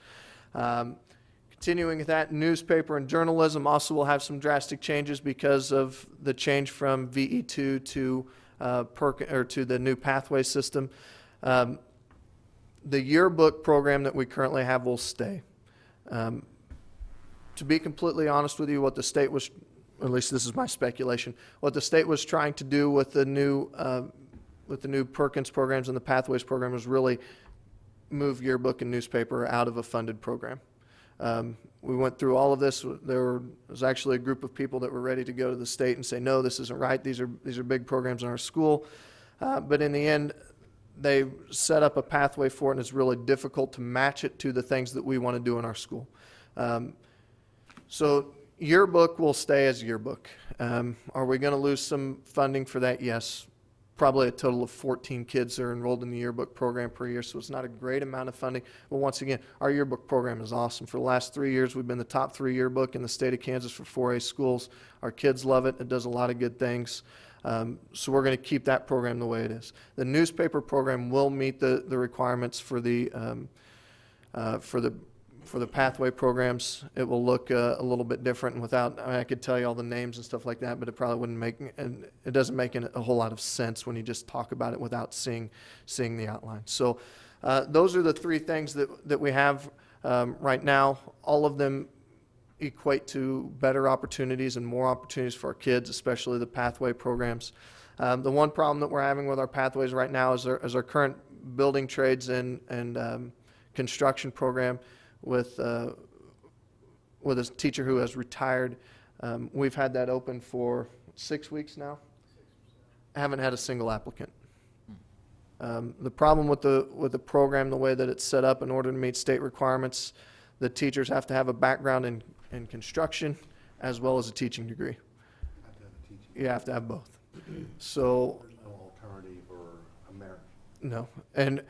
Continuing with that, newspaper and journalism also will have some drastic changes because of the change from VE2 to to the new pathway system. The yearbook program that we currently have will stay. To be completely honest with you, what the state was, or at least this is my speculation, what the state was trying to do with the new Perkins programs and the Pathways program was really move yearbook and newspaper out of a funded program. We went through all of this. There was actually a group of people that were ready to go to the state and say, no, this isn't right. These are big programs in our school. But in the end, they set up a pathway for it, and it's really difficult to match it to the things that we want to do in our school. So yearbook will stay as yearbook. Are we going to lose some funding for that? Yes. Probably a total of 14 kids are enrolled in the yearbook program per year, so it's not a great amount of funding. But once again, our yearbook program is awesome. For the last 3 years, we've been the top 3 yearbook in the state of Kansas for 4A schools. Our kids love it. It does a lot of good things. So we're going to keep that program the way it is. The newspaper program will meet the requirements for the pathway programs. It will look a little bit different without, I mean, I could tell you all the names and stuff like that, but it probably wouldn't make, and it doesn't make a whole lot of sense when you just talk about it without seeing the outline. So those are the three things that we have right now. All of them equate to better opportunities and more opportunities for our kids, especially the pathway programs. The one problem that we're having with our pathways right now is our current building trades and construction program with a teacher who has retired. We've had that open for 6 weeks now. Haven't had a single applicant. The problem with the program, the way that it's set up, in order to meet state requirements, the teachers have to have a background in construction as well as a teaching degree. Have to have a teaching. You have to have both. So, There's no alternative or a merit. no. And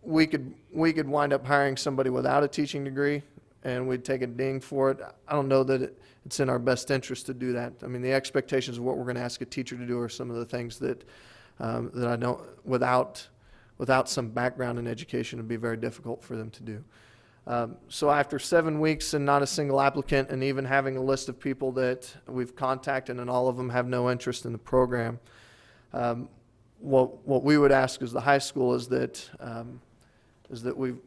we could wind up hiring somebody without a teaching degree, and we'd take a ding for it. I don't know that it's in our best interest to do that. I mean, the expectations of what we're going to ask a teacher to do are some of the things that I don't, without some background in education, it'd be very difficult for them to do. So after 7 weeks and not a single applicant, and even having a list of people that we've contacted and all of them have no interest in the program, what we would ask as the high school is that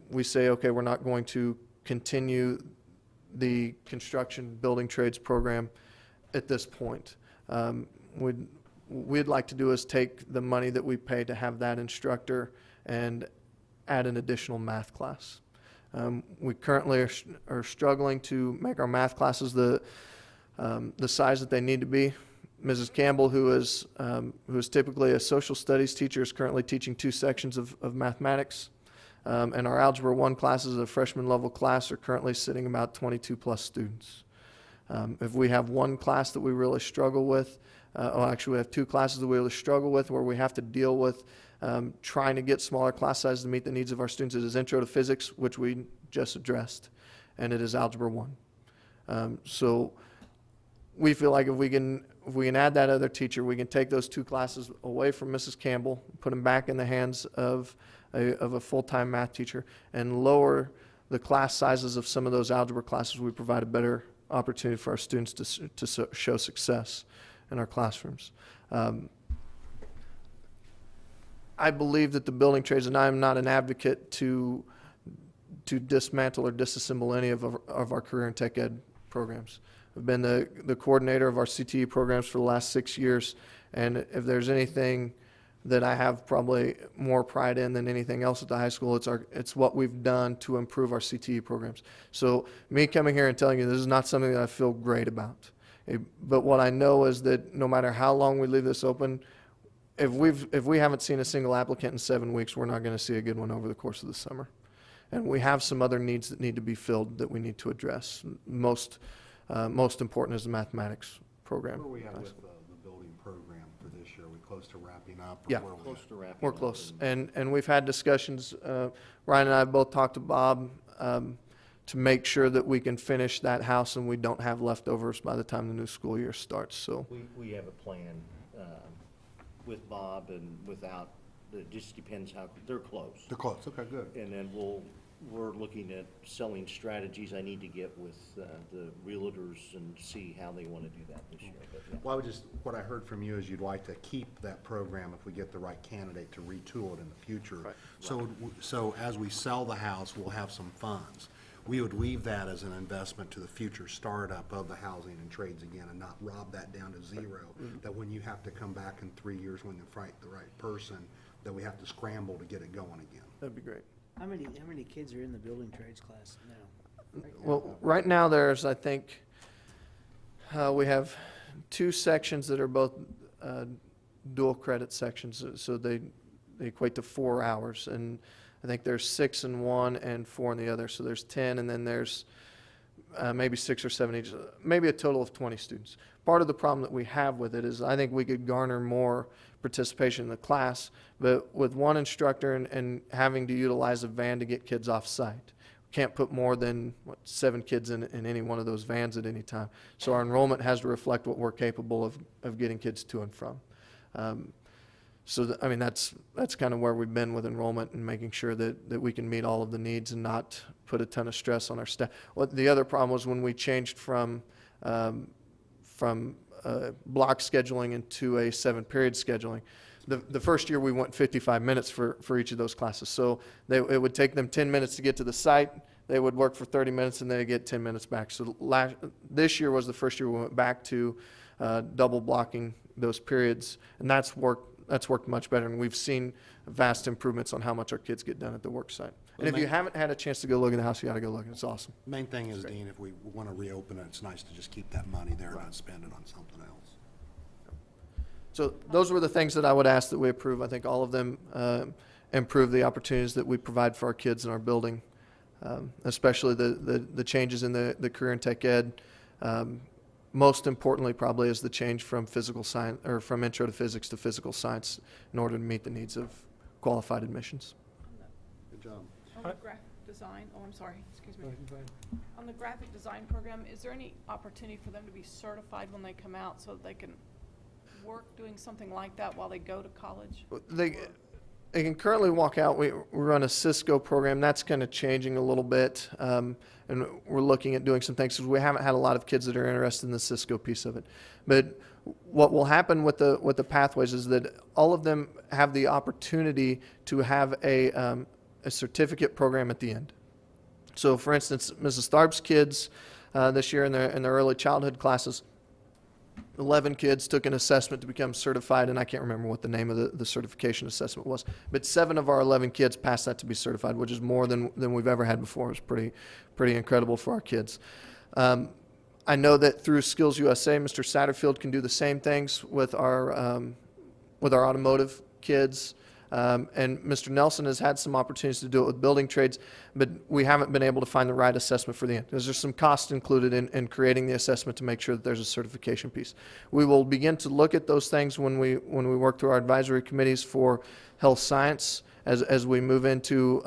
we say, okay, we're not going to continue the construction building trades program at this point. We'd like to do is take the money that we pay to have that instructor and add an additional math class. We currently are struggling to make our math classes the size that they need to be. Mrs. Campbell, who is typically a social studies teacher, is currently teaching 2 sections of mathematics. And our Algebra 1 classes, a freshman level class, are currently sitting about 22 plus students. If we have one class that we really struggle with, actually we have 2 classes that we really struggle with where we have to deal with trying to get smaller class sizes to meet the needs of our students. It is Intro to Physics, which we just addressed, and it is Algebra 1. So we feel like if we can add that other teacher, we can take those 2 classes away from Mrs. Campbell, put them back in the hands of a full-time math teacher, and lower the class sizes of some of those algebra classes. We provide a better opportunity for our students to show success in our classrooms. I believe that the building trades, and I am not an advocate to dismantle or disassemble any of our career and tech ed programs. I've been the coordinator of our CTE programs for the last 6 years, and if there's anything that I have probably more pride in than anything else at the high school, it's what we've done to improve our CTE programs. So me coming here and telling you this is not something that I feel great about. But what I know is that no matter how long we leave this open, if we haven't seen a single applicant in 7 weeks, we're not going to see a good one over the course of the summer. And we have some other needs that need to be filled that we need to address. Most important is the mathematics program. Where are we at with the building program for this year? Are we close to wrapping up? Or Yeah. where are we Close at? to wrapping We're up close. and- And we've had discussions, Ryan and I both talked to Bob to make sure that we can finish that house and we don't have leftovers by the time the new school year starts. So We have a plan with Bob and without, it just depends how, they're close. They're close, okay, good. And then we're looking at selling strategies. I need to get with the realtors and see how they want to do that this year. But yeah. Well, what I heard from you is you'd like to keep that program if we get the right candidate to retool it in the future. Right. So as we sell the house, we'll have some funds. We would leave that as an investment to the future startup of the housing and trades again, and not rob that down to zero, that when you have to come back in 3 years when you find the right person, that we have to scramble to get it going again. that'd be great. How many kids are in the building trades class now? Well, right now there's, I think, we have 2 sections that are both dual credit sections, so they equate to 4 hours. And I think there's 6 in one and 4 in the other. So there's 10, and then there's maybe 6 or 7 each, maybe a total of 20 students. Part of the problem that we have with it is I think we could garner more participation in the class, but with one instructor and having to utilize a van to get kids off site, we can't put more than, 7 kids in any one of those vans at any time. So our enrollment has to reflect what we're capable of getting kids to and from. I mean, that's kind of where we've been with enrollment and making sure that we can meet all of the needs and not put a ton of stress on our staff. The other problem was when we changed from block scheduling into a 7-period scheduling. The first year we went 55 minutes for each of those classes. So it would take them 10 minutes to get to the site. They would work for 30 minutes and they'd get 10 minutes back. So this year was the first year we went back to double blocking those periods, and that's worked much better, and we've seen vast improvements on how much our kids get done at the work site. And if you haven't had a chance to go look at the house, you got to go look. It's awesome. Main thing is, Dean, if we want to reopen it, it's nice to just keep that money there and not spend it on something else. So those were the things that I would ask that we approve. I think all of them improve the opportunities that we provide for our kids in our building, especially the changes in the career and tech ed. Most importantly, probably, is the change from physical science, or from intro to physics to physical science, in order to meet the needs of qualified admissions. Good job. On the graphic design, oh, I'm sorry, excuse me. On the graphic design program, is there any opportunity for them to be certified when they come out so that they can work doing something like that while they go to college? They can currently walk out. We run a Cisco program. That's kind of changing a little bit, and we're looking at doing some things because we haven't had a lot of kids that are interested in the Cisco piece of it. But what will happen with the pathways is that all of them have the opportunity to have a certificate program at the end. So, for instance, Mrs. Tharp's kids this year in their early childhood classes, 11 kids took an assessment to become certified, and I can't remember what the name of the certification assessment was, but 7 of our 11 kids passed that to be certified, which is more than we've ever had before. It was pretty incredible for our kids. I know that through Skills USA, Mr. Satterfield can do the same things with our automotive kids. And Mr. Nelson has had some opportunities to do it with building trades, but we haven't been able to find the right assessment for the end, because there's some cost included in creating the assessment to make sure that there's a certification piece. We will begin to look at those things when we work through our advisory committees for health science as we move into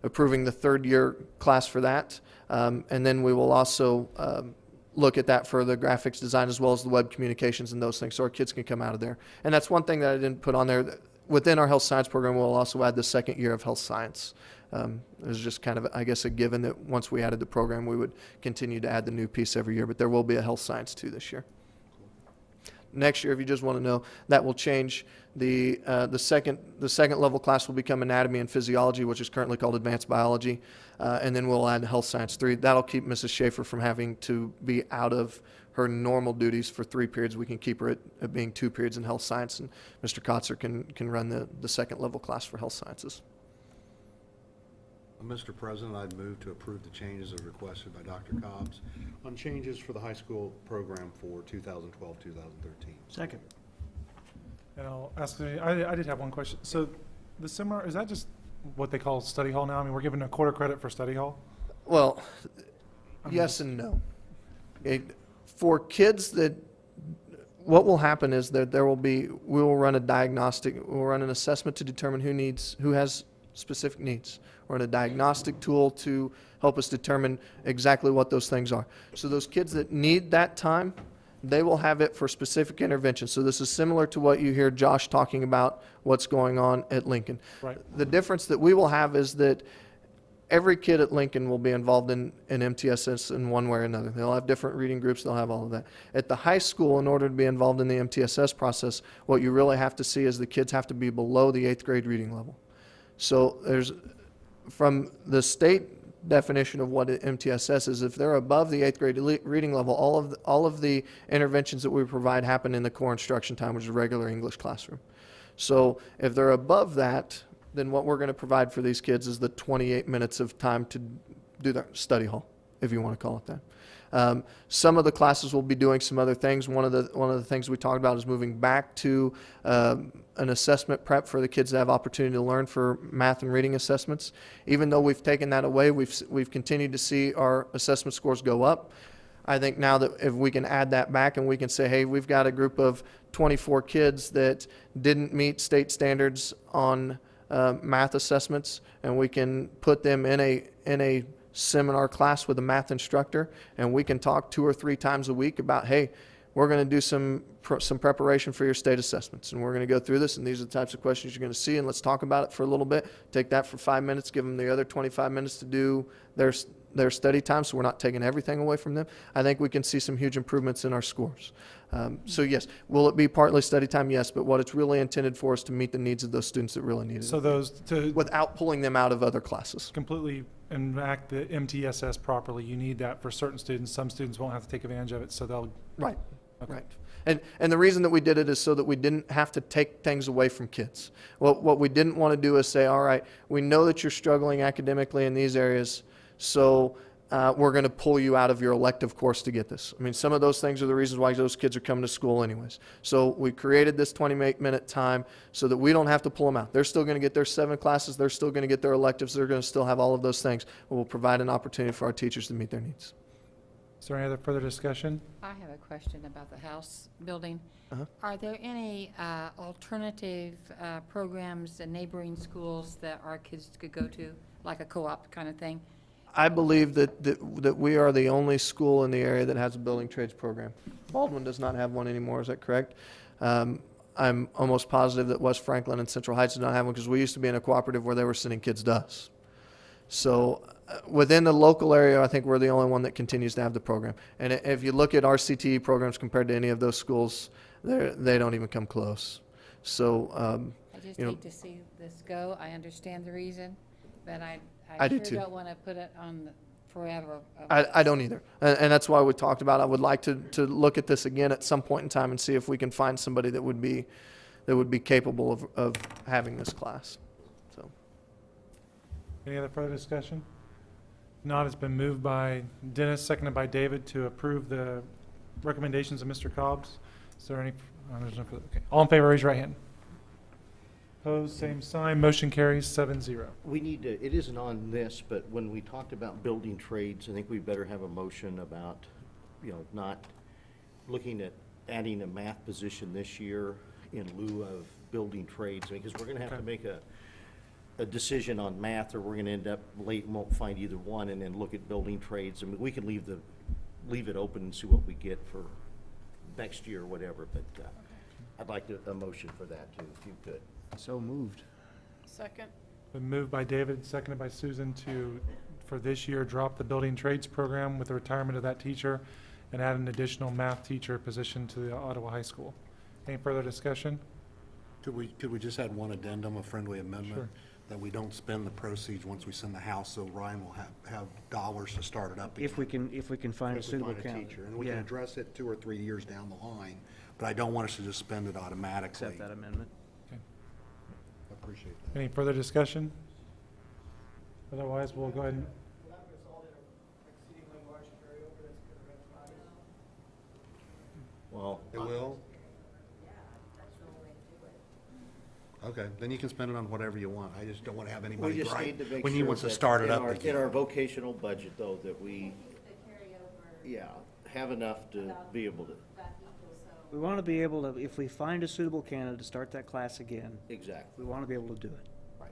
approving the 3rd-year class for that. And then we will also look at that for the graphics design as well as the web communications and those things, so our kids can come out of there. And that's one thing that I didn't put on there. Within our health science program, we'll also add the 2nd year of health science. It's just kind of, I guess, a given that once we added the program, we would continue to add the new piece every year, but there will be a health science too this year. Next year, if you just want to know, that will change. The second level class will become anatomy and physiology, which is currently called advanced biology, and then we'll add health science 3. That'll keep Mrs. Schaefer from having to be out of her normal duties for 3 periods. We can keep her at being 2 periods in health science, and Mr. Kotzer can run the 2nd level class for health sciences. Mr. President, I'd move to approve the changes as requested by Dr. Cobbs on changes for the high school program for 2012-2013. Second. And I'll ask, I did have one question. So the seminar, is that just what they call study hall now? I mean, we're given a quarter credit for study hall? Well, yes and no. For kids what will happen is that we will run a diagnostic, we'll run an assessment to determine who has specific needs. We'll run a diagnostic tool to help us determine exactly what those things are. So those kids that need that time, they will have it for specific intervention. So this is similar to what you hear Josh talking about, what's going on at Lincoln. Right. The difference that we will have is that every kid at Lincoln will be involved in MTSS in one way or another. They'll have different reading groups. They'll have all of that. At the high school, in order to be involved in the MTSS process, what you really have to see is the kids have to be below the 8th grade reading level. So from the state definition of what MTSS is, if they're above the 8th grade reading level, all of the interventions that we provide happen in the core instruction time, which is a regular English classroom. So if they're above that, then what we're going to provide for these kids is the 28 minutes of time to do their study hall, if you want to call it that. Some of the classes will be doing some other things. One of the things we talked about is moving back to an assessment prep for the kids that have opportunity to learn for math and reading assessments. Even though we've taken that away, we've continued to see our assessment scores go up. I think now that if we can add that back and we can say, hey, we've got a group of 24 kids that didn't meet state standards on math assessments, and we can put them in a seminar class with a math instructor, and we can talk 2 or 3 times a week about, hey, we're going to do some preparation for your state assessments, and we're going to go through this, and these are the types of questions you're going to see, and let's talk about it for a little bit. Take that for 5 minutes, give them the other 25 minutes to do their study time, so we're not taking everything away from them. I think we can see some huge improvements in our scores. So yes, will it be partly study time? Yes, but what it's really intended for is to meet the needs of those students that really need it. So those, to Without pulling them out of other classes. completely enact the MTSS properly, you need that for certain students. Some students won't have to take advantage of it, so they'll, Right. okay. Right. And the reason that we did it is so that we didn't have to take things away from kids. What we didn't want to do is say, all right, we know that you're struggling academically in these areas, so we're going to pull you out of your elective course to get this. I mean, some of those things are the reasons why those kids are coming to school anyways. So we created this 20-minute time so that we don't have to pull them out. They're still going to get their 7 classes. They're still going to get their electives. They're going to still have all of those things. But we'll provide an opportunity for our teachers to meet their needs. Is there any other further discussion? I have a question about the house building. Uh-huh. Are there any alternative programs in neighboring schools that our kids could go to, like a co-op kind of thing? I believe that we are the only school in the area that has a building trades program. Baldwin does not have one anymore, is that correct? I'm almost positive that West Franklin and Central Heights do not have one because we used to be in a cooperative where they were sending kids to us. So within the local area, I think we're the only one that continues to have the program. And if you look at our CTE programs compared to any of those schools, they don't even come close. So, I just you know, hate to see this go. I understand the reason, but I do sure too. don't want to put it on forever. I don't either. And that's why we talked about, I would like to look at this again at some point in time and see if we can find somebody that would be capable of having this class. So, Any other further discussion? If not, it's been moved by Dennis, seconded by David to approve the recommendations of Mr. Cobb's. Is there any, there's no further, okay. All in favor, raise your right hand. Opposed, same sign. Motion carries 7-0. We need to, it isn't on this, but when we talked about building trades, I think we better have a motion about, not looking at adding a math position this year in lieu of building trades, because we're gonna have to Okay. make a decision on math, or we're gonna end up late and won't find either one, and then look at building trades. I mean, we can leave it open and see what we get for next year or whatever, but I'd like a motion for that too, if you could. So moved. Second. Been moved by David, seconded by Susan to, for this year, drop the building trades program with the retirement of that teacher and add an additional math teacher position to the Ottawa High School. Any further discussion? Could we just add one addendum, a friendly amendment? Sure. That we don't spend the proceeds once we send the house, so Ryan will have dollars to start it up again. If we can find a If we suitable find a candidate. teacher. And we can Yeah. address it 2 or 3 years down the line, but I don't want us to just spend it automatically. Accept that amendment. I appreciate that. Any further discussion? Otherwise, we'll go ahead and, Well, It will? Okay, then you can spend it on whatever you want. I just don't want to have we anybody just gripe need to make when he sure wants to that start it in up our- again. In our vocational budget, though, that we, The carryover, yeah, have enough to be able to, that equals, so. We want to be able to, if we find a suitable candidate to start that class again, exactly. we want to be able to do it. Right.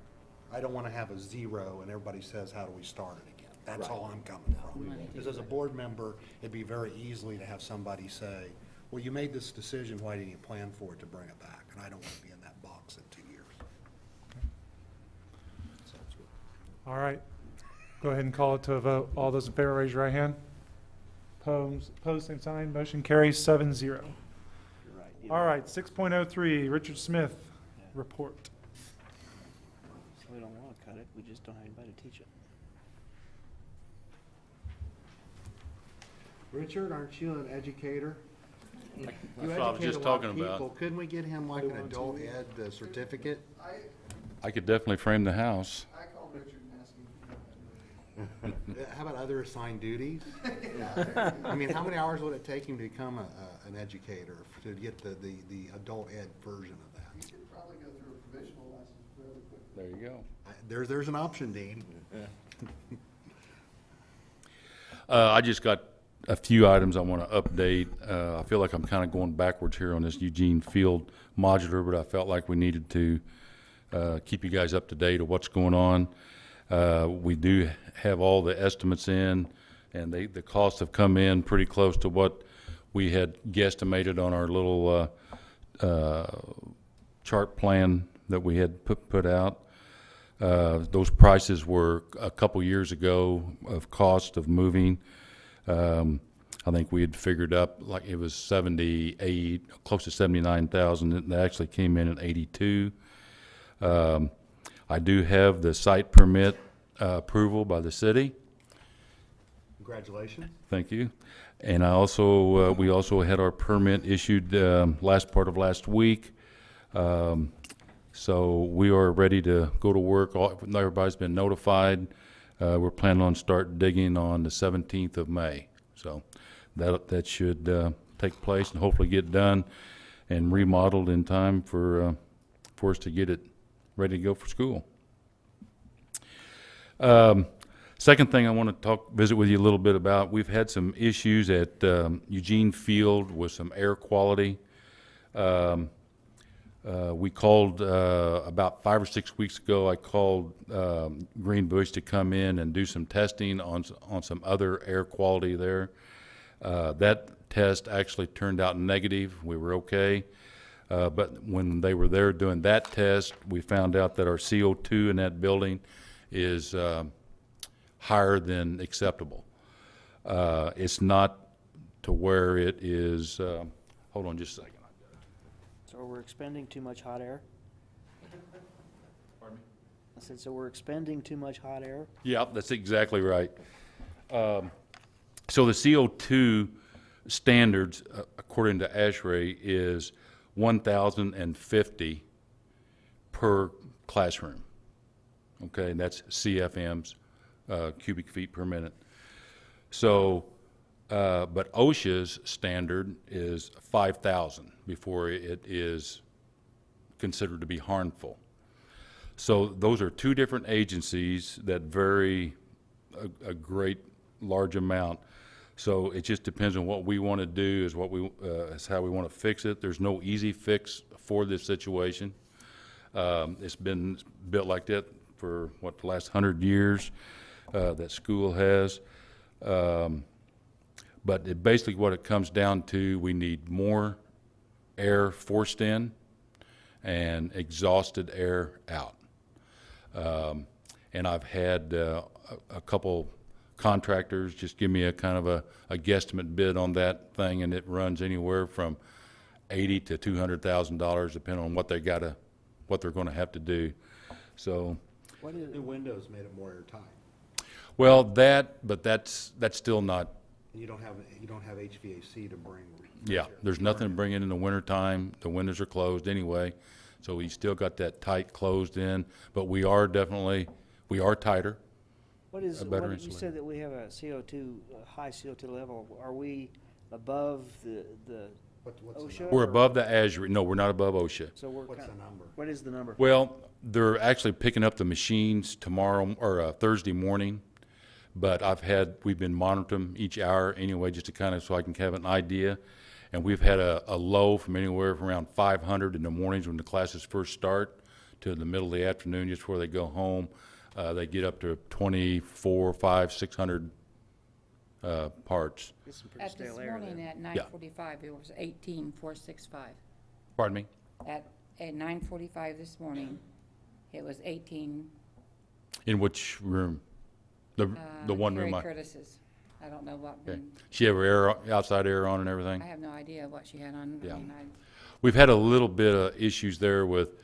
I don't want to have a 0 and everybody says, how do we start it again? That's Right. all I'm coming from. Money to Because do as a it. board member, it'd be very easily to have somebody say, well, you made this decision, why didn't you plan for it to bring it back? And I don't want to be in that box in 2 years. Sounds good. all right. Go ahead and call it to a vote. All those in favor, raise your right hand. Opposed, same sign. Motion carries 7-0. You're right. All right, 6.03, Richard Smith, report. So we don't want to cut it, we just don't have anybody to teach it. Richard, aren't you an educator? You That's what I was educate just a lot of talking about. people. Couldn't we get him like an adult ed certificate? I could definitely frame the house. I called Richard and asked him. How about other assigned duties? I mean, how many hours would it take him to become an educator, to get the adult ed version of that? You could probably go through a provisional license fairly quickly. There you go. There's an option, Dean. I just got a few items I want to update. I feel like I'm kind of going backwards here on this Eugene Field modular, but I felt like we needed to keep you guys up to date of what's going on. We do have all the estimates in, and the costs have come in pretty close to what we had guesstimated on our little chart plan that we had put out. Those prices were a couple years ago of cost of moving. I think we had figured up like it was 78, close to 79,000. It actually came in at 82. I do have the site permit approval by the city. Congratulations. Thank you. And I also, we also had our permit issued last part of last week. So we are ready to go to work. Everybody's been notified. We're planning on start digging on the 17th of May. So that should take place and hopefully get done and remodeled in time for us to get it ready to go for school. Second thing I want to visit with you a little bit about, we've had some issues at Eugene Field with some air quality. We called about 5 or 6 weeks ago. I called Greenbush to come in and do some testing on some other air quality there. That test actually turned out negative. We were okay. But when they were there doing that test, we found out that our CO2 in that building is higher than acceptable. It's not to where it is, hold on just a second. So we're expending too much hot air? Pardon me? I said, so we're expending too much hot air? Yeah, that's exactly right. So the CO2 standards, according to ASHRAE, is 1,050 per classroom. Okay, and that's CFMs, cubic feet per minute. So, but OSHA's standard is 5,000 before it is considered to be harmful. So those are two different agencies that vary a great large amount. So it just depends on what we want to do, is how we want to fix it. There's no easy fix for this situation. It's been built like that for what, the last 100 years that school has. But basically what it comes down to, we need more air forced in and exhausted air out. And I've had a couple contractors just give me a kind of a guesstimate bid on that thing, and it runs anywhere from $80,000 to $200,000 depending on what they're going to have to do. So, New windows made it more airtight. well, but that's still not. You don't have HVAC to bring. Yeah, there's nothing to bring in the wintertime. The windows are closed anyway, so we still got that tight closed in. But we are tighter. You better insulated. said that we have a CO2, high CO2 level. Are we above the What's the OSHA? number? We're above the ASHRAE. No, we're not above OSHA. So we're What's kind the number? what is the number? Well, they're actually picking up the machines tomorrow or Thursday morning, but we've been monitoring them each hour anyway, just to kind of so I can have an idea. And we've had a low from anywhere from around 500 in the mornings when the classes first start to the middle of the afternoon, just before they go home. They get up to 24, 5, 600 parts. It's some pretty At this stale air morning there. at 9:45, it was 18,465. Pardon me? At 9:45 this morning, it was 18. In which room? The one room. Carrie Curtis's. I don't know what. Okay. She have her outside air on and everything? I have no idea what she had on. Yeah. I mean, We've had a little bit of issues there with,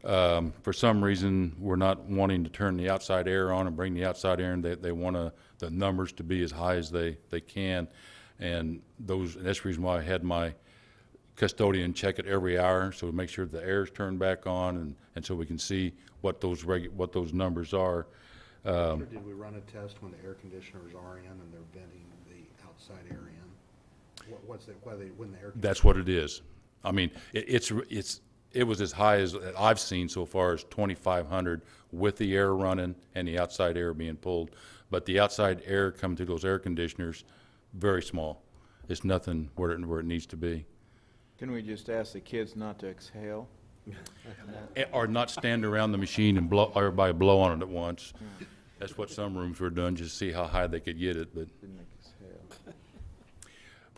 for some reason, we're not wanting to turn the outside air on and bring the outside air in. They want the numbers to be as high as they can. And that's the reason why I had my custodian check it every hour, so to make sure the air is turned back on and so we can see what those numbers are. Or did we run a test when the air conditioners are in and they're venting the outside air in? When the air? That's what it is. I mean, it was as high as I've seen so far as 2,500 with the air running and the outside air being pulled. But the outside air coming through those air conditioners, very small. It's nothing where it needs to be. Can we just ask the kids not to exhale? Or not stand around the machine and everybody blow on it at once. That's what some rooms were done, just to see how high they could get it, Didn't make us hell.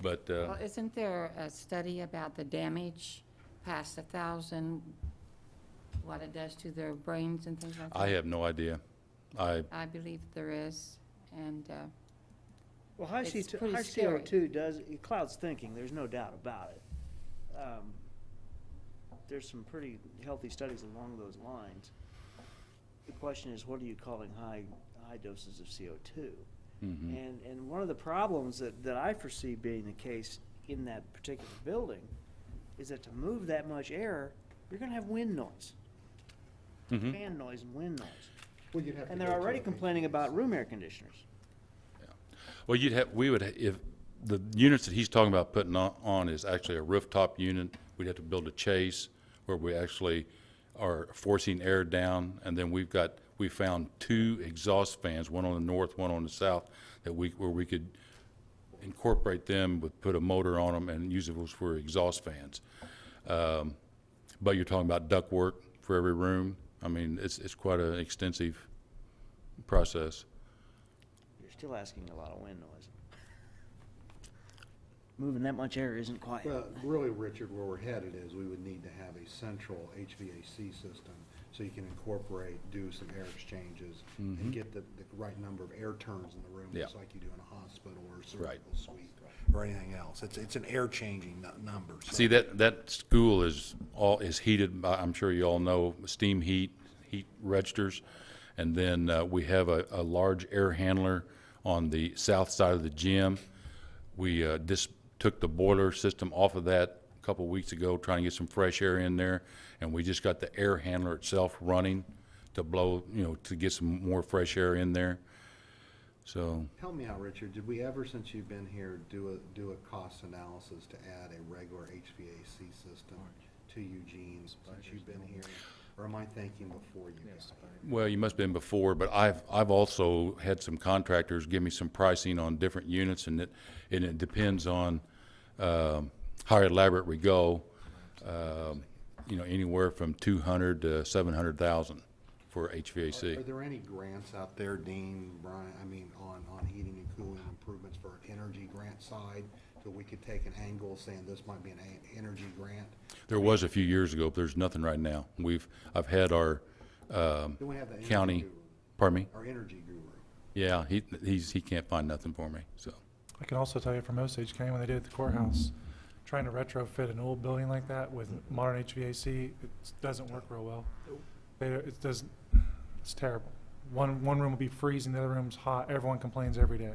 but, Well, isn't there a study about the damage past 1,000, what it does to their brains and things like that? I have no idea. I believe there is, and, Well, high It's CO2, pretty high scary. CO2 does, it clouds thinking, there's no doubt about it. There's some pretty healthy studies along those lines. The question is, what are you calling high doses of CO2? Mhm. And one of the problems that I foresee being the case in that particular building is that to move that much air, you're gonna have wind noise, Mhm. fan noise and wind noise. Well, you'd have to And go they're to already a complaining about room air conditioners. Well, if the units that he's talking about putting on is actually a rooftop unit, we'd have to build a chase where we actually are forcing air down, and then we found 2 exhaust fans, one on the north, one on the south, where we could incorporate them, put a motor on them and use it for exhaust fans. But you're talking about ductwork for every room. I mean, it's quite an extensive process. You're still asking a lot of wind noise. Moving that much air isn't quite. Well, really, Richard, where we're headed is we would need to have a central HVAC system so you can do some air exchanges and get the right number of air turns in the room, Yeah. just like you do in a hospital or a Right. surgical suite or anything else. It's an air changing number. So- See, that school is heated by, I'm sure you all know, steam heat registers. And then we have a large air handler on the south side of the gym. We just took the boiler system off of that a couple weeks ago, trying to get some fresh air in there. And we just got the air handler itself running to blow, to get some more fresh air in there. So, Help me out, Richard. Did we ever, since you've been here, do a cost analysis to add a regular HVAC system to Eugene's since you've been here? Or am I thinking before you got here? well, you must have been before, but I've also had some contractors give me some pricing on different units, and it depends on how elaborate we go. Anywhere from 200 to 700,000 for Are HVAC. there any grants out there, Dean, Brian, on heating and cooling improvements for energy grant side? So we could take an angle saying this might be an energy grant? There was a few years ago, but there's nothing right now. I've had our Then we have the energy county, guru, pardon me? our energy guru. Yeah, he can't find nothing for me, so. I can also tell you from Osage County, when they did it at the courthouse, trying to retrofit an old building like that with modern HVAC, it doesn't work real well. It's terrible. One room will be freezing, the other room's hot, everyone complains every day.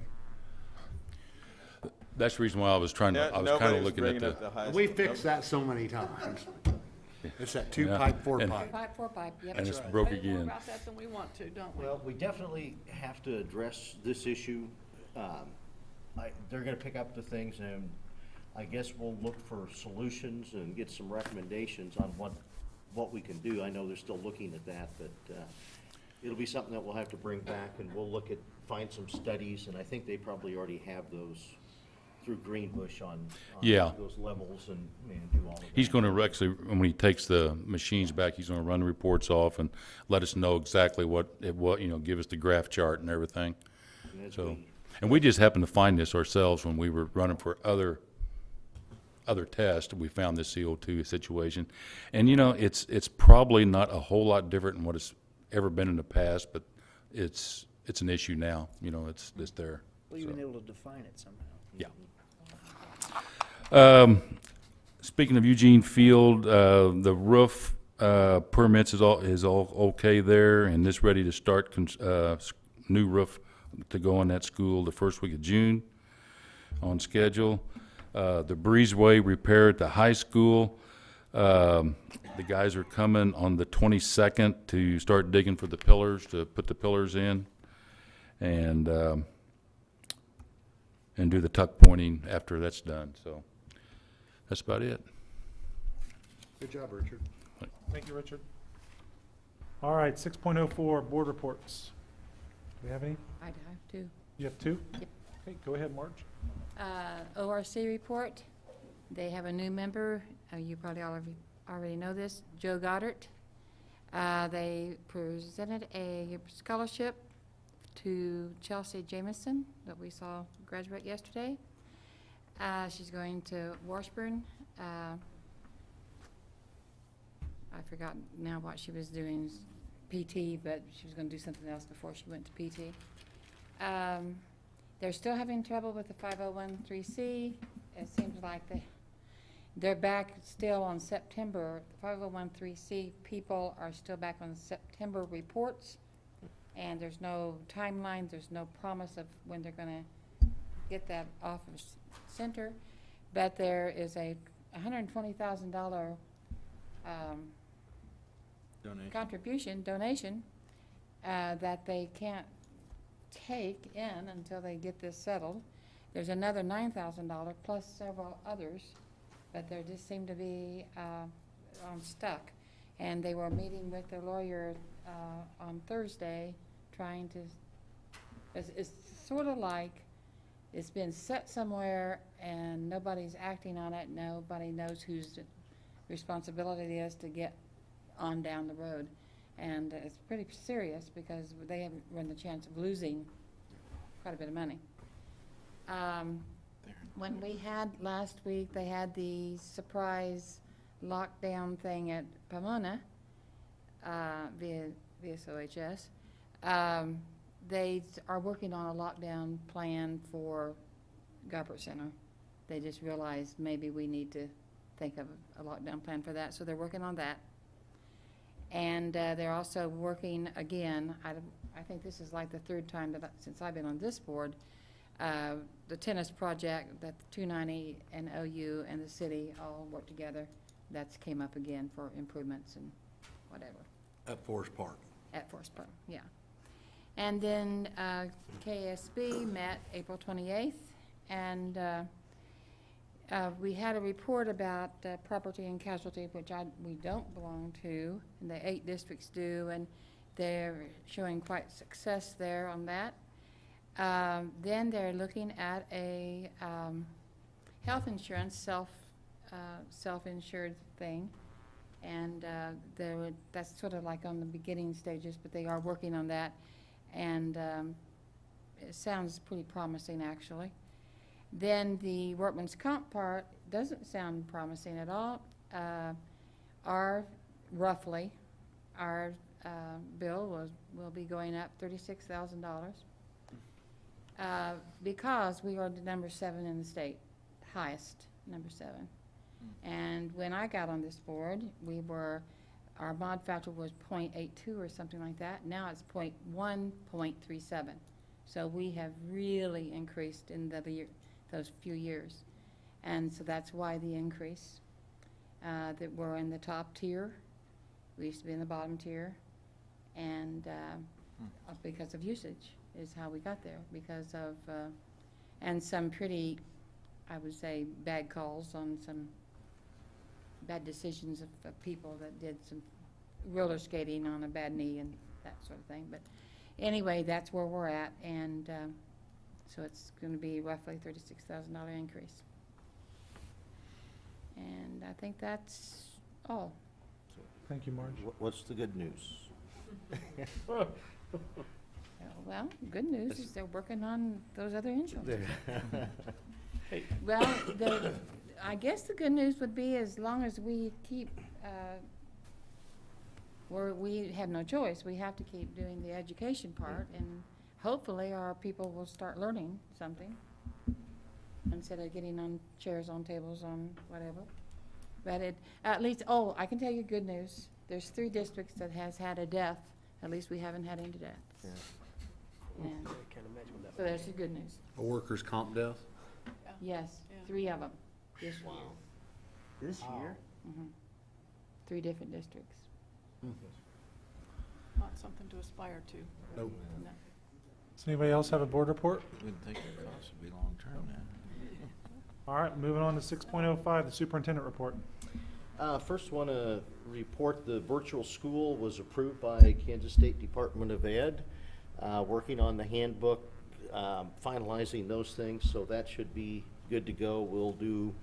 That's the reason why I was kind of looking at the. We fixed that so many times. It's that two Yeah. pipe, four And- pipe. Four pipe, yep. And it's right. broke Way more again. about that than we want to, don't we? Well, we definitely have to address this issue. They're gonna pick up the things, and I guess we'll look for solutions and get some recommendations on what we can do. I know they're still looking at that, but it'll be something that we'll have to bring back, and we'll find some studies, and I think they probably already have those through Greenbush on Yeah. those levels and do all of that. He's going to actually, when he takes the machines back, he's going to run the reports off and let us know exactly what, give us the graph chart and everything. And as So, we- and we just happened to find this ourselves when we were running for other tests. We found this CO2 situation. And, it's probably not a whole lot different than what it's ever been in the past, but it's an issue now. It's there. Well, you've So. been able to define it somehow. Yeah. Speaking of Eugene Field, the roof permits is all okay there, and it's ready to start new roof to go on that school the first week of June on schedule. The breezeway repair at the high school, the guys are coming on the 22nd to start digging for the pillars, to put the pillars in, and do the tuck pointing after that's done. So that's about it. Good job, Richard. Thank you, Richard. All right, 6.04, board reports. Do we have any? I'd have to. You have two? Yep. Okay, go ahead, Marge. ORC report, they have a new member, you probably all already know this, Joe Goddard. They presented a scholarship to Chelsea Jamison that we saw graduate yesterday. She's going to Washburn. I forgot now what she was doing, PT, but she was going to do something else before she went to PT. They're still having trouble with the 501(c). It seems like they're back still on September. The 501(c) people are still back on September reports, and there's no timeline, there's no promise of when they're going to get that off of center. But there is a $120,000 donation that they can't take in until they get this settled. There's another $9,000 plus several others, but they just seem to be stuck. And they were meeting with their lawyer on Thursday, trying to. It's sort of like it's been set somewhere and nobody's acting on it. Nobody knows whose responsibility it is to get on down the road. And it's pretty serious because they have run the chance of losing quite a bit of money. When we had last week, they had the surprise lockdown thing at Pomona via SOHS. They are working on a lockdown plan for Gobbert Center. They just realized maybe we need to think of a lockdown plan for that, so they're working on that. And they're also working again, I think this is like the third time that since I've been on this board, the tennis project that 290 and OU and the city all work together. That's came up again for improvements and whatever. At Forest Park. At Forest Park, yeah. And then KSB met April 28th, and we had a report about property and casualty, which we don't belong to, and the 8 districts do, and they're showing quite success there on that. Then they're looking at a health insurance self-insured thing, and that's sort of like on the beginning stages, but they are working on that, and it sounds pretty promising actually. Then the workman's comp part doesn't sound promising at all. Our bill will be going up $36,000 because we are the number 7 in the state, highest number 7. And when I got on this board, our mod factor was 0.82 or something like that. Now it's 0.37. So we have really increased in those few years. And so that's why the increase, that we're in the top tier. We used to be in the bottom tier. And because of usage is how we got there, because of, and some pretty, I would say, bad calls on some bad decisions of people that did some roller skating on a bad knee and that sort of thing. But anyway, that's where we're at, and so it's going to be roughly $36,000 increase. And I think that's all. Thank you, Marge. What's the good news? Well, good news is they're working on those other insurance. Well, I guess the good news would be as long as we keep, we have no choice. We have to keep doing the education part, and hopefully our people will start learning something instead of getting on chairs, on tables, on whatever. But at least, I can tell you good news. There's 3 districts that has had a death. At least we haven't had any deaths. Yeah. And so there's the good news. A workers' comp death? Yes, Yeah. 3 of them this year. This year? 3 different districts. Not something to aspire to. Nope. No. Does anybody else have a board report? Wouldn't think the cost would be long-term now. All right, moving on to 6.05, the superintendent report. First, want to report the virtual school was approved by Kansas State Department of Ed, working on the handbook, finalizing those things, so that should be good to go. We'll do,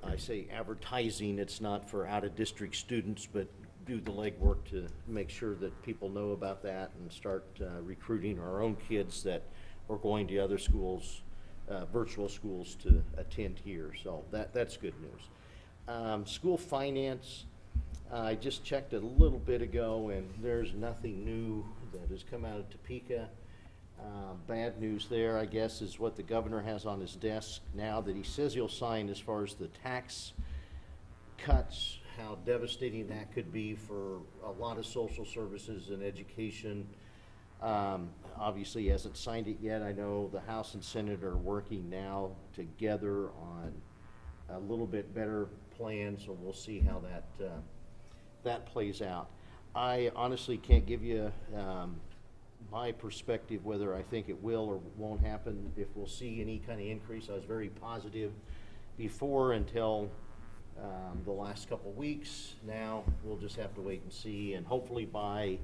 I say advertising, it's not for out-of-district students, but do the legwork to make sure that people know about that and start recruiting our own kids that are going to other schools, virtual schools, to attend here. So that's good news. School finance, I just checked a little bit ago, and there's nothing new that has come out of Topeka. Bad news there, I guess, is what the governor has on his desk now that he says he'll sign as far as the tax cuts, how devastating that could be for a lot of social services and education. Obviously, he hasn't signed it yet. I know the House and Senate are working now together on a little bit better plan, so we'll see how that plays out. I honestly can't give you my perspective whether I think it will or won't happen, if we'll see any kind of increase. I was very positive before until the last couple weeks. Now we'll just have to wait and see, and hopefully by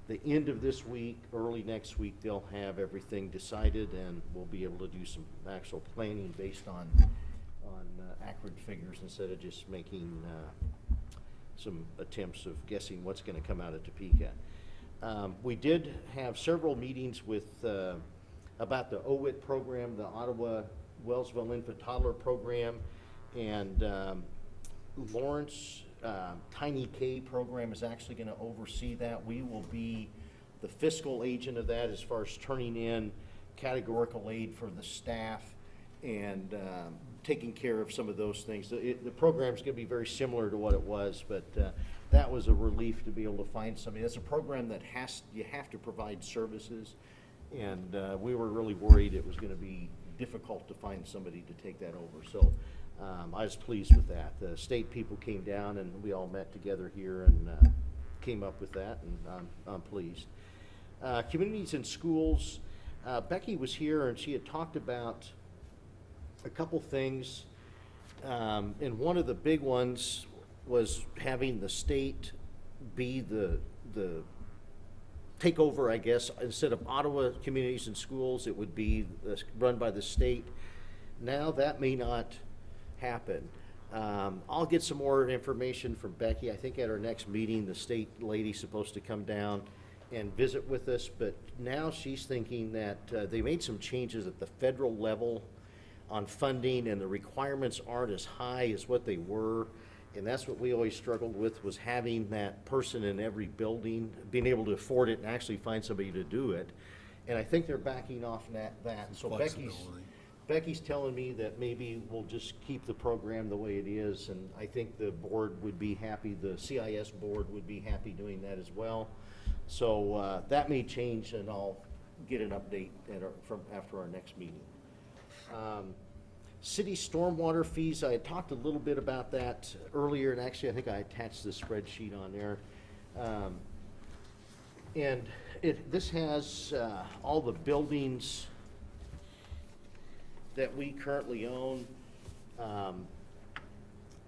the end of this week, early next week, they'll have everything decided, and we'll be able to do some actual planning based on accurate figures instead of just making some attempts of guessing what's going to come out of Topeka. We did have several meetings with about the OWIT program, the Ottawa Wellsville Infant Toddler Program, and Lawrence Tiny K program is actually going to oversee that. We will be the fiscal agent of that as far as turning in categorical aid for the staff and taking care of some of those things. The program is going to be very similar to what it was, but that was a relief to be able to find somebody. That's a program that you have to provide services, and we were really worried it was going to be difficult to find somebody to take that over. So I was pleased with that. The state people came down and we all met together here and came up with that, and I'm pleased. Communities and schools, Becky was here and she had talked about a couple things, and one of the big ones was having the state be the take over, I guess. Instead of Ottawa Communities and Schools, it would be run by the state. Now that may not happen. I'll get some more information from Becky. I think at our next meeting, the state lady's supposed to come down and visit with us, but now she's thinking that they made some changes at the federal level on funding, and the requirements aren't as high as what they were. And that's what we always struggled with, was having that person in every building, being able to afford it and actually find somebody to do it. And I think they're backing off that. So Becky's telling me that maybe we'll just keep the program the way it is, and I think the board would be happy, the CIS board would be happy doing that as well. So that may change, and I'll get an update from after our next meeting. City stormwater fees, I had talked a little bit about that earlier, and actually I think I attached the spreadsheet on there. And this has all the buildings that we currently own,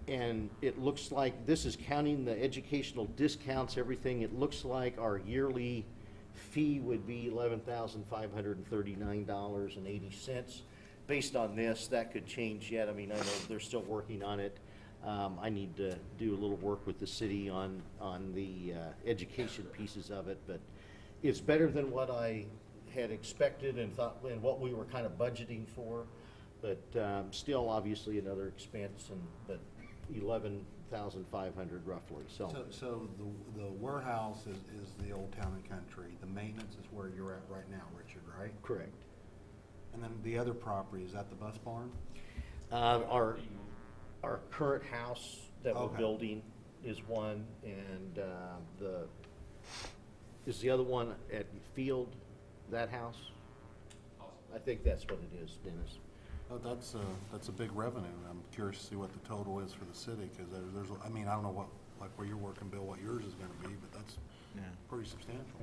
and it looks like, this is counting the educational discounts, everything. It looks like our yearly fee would be $11,539.80. Based on this, that could change yet. I mean, I know they're still working on it. I need to do a little work with the city on the education pieces of it, but it's better than what I had expected and thought, and what we were kind of budgeting for, but still obviously another expense, but 11,500 roughly. So the warehouse is the Old Town and Country. The maintenance is where you're at right now, Richard, right? Correct. And then the other property, is that the bus barn? Our current house that we're Okay. building is one, and is the other one at Field, that house? I think that's what it is, Dennis. Oh, that's a big revenue. I'm curious to see what the total is for the city, because there's, I mean, I don't know what, like where you're working, Bill, what yours is gonna be, but that's pretty substantial.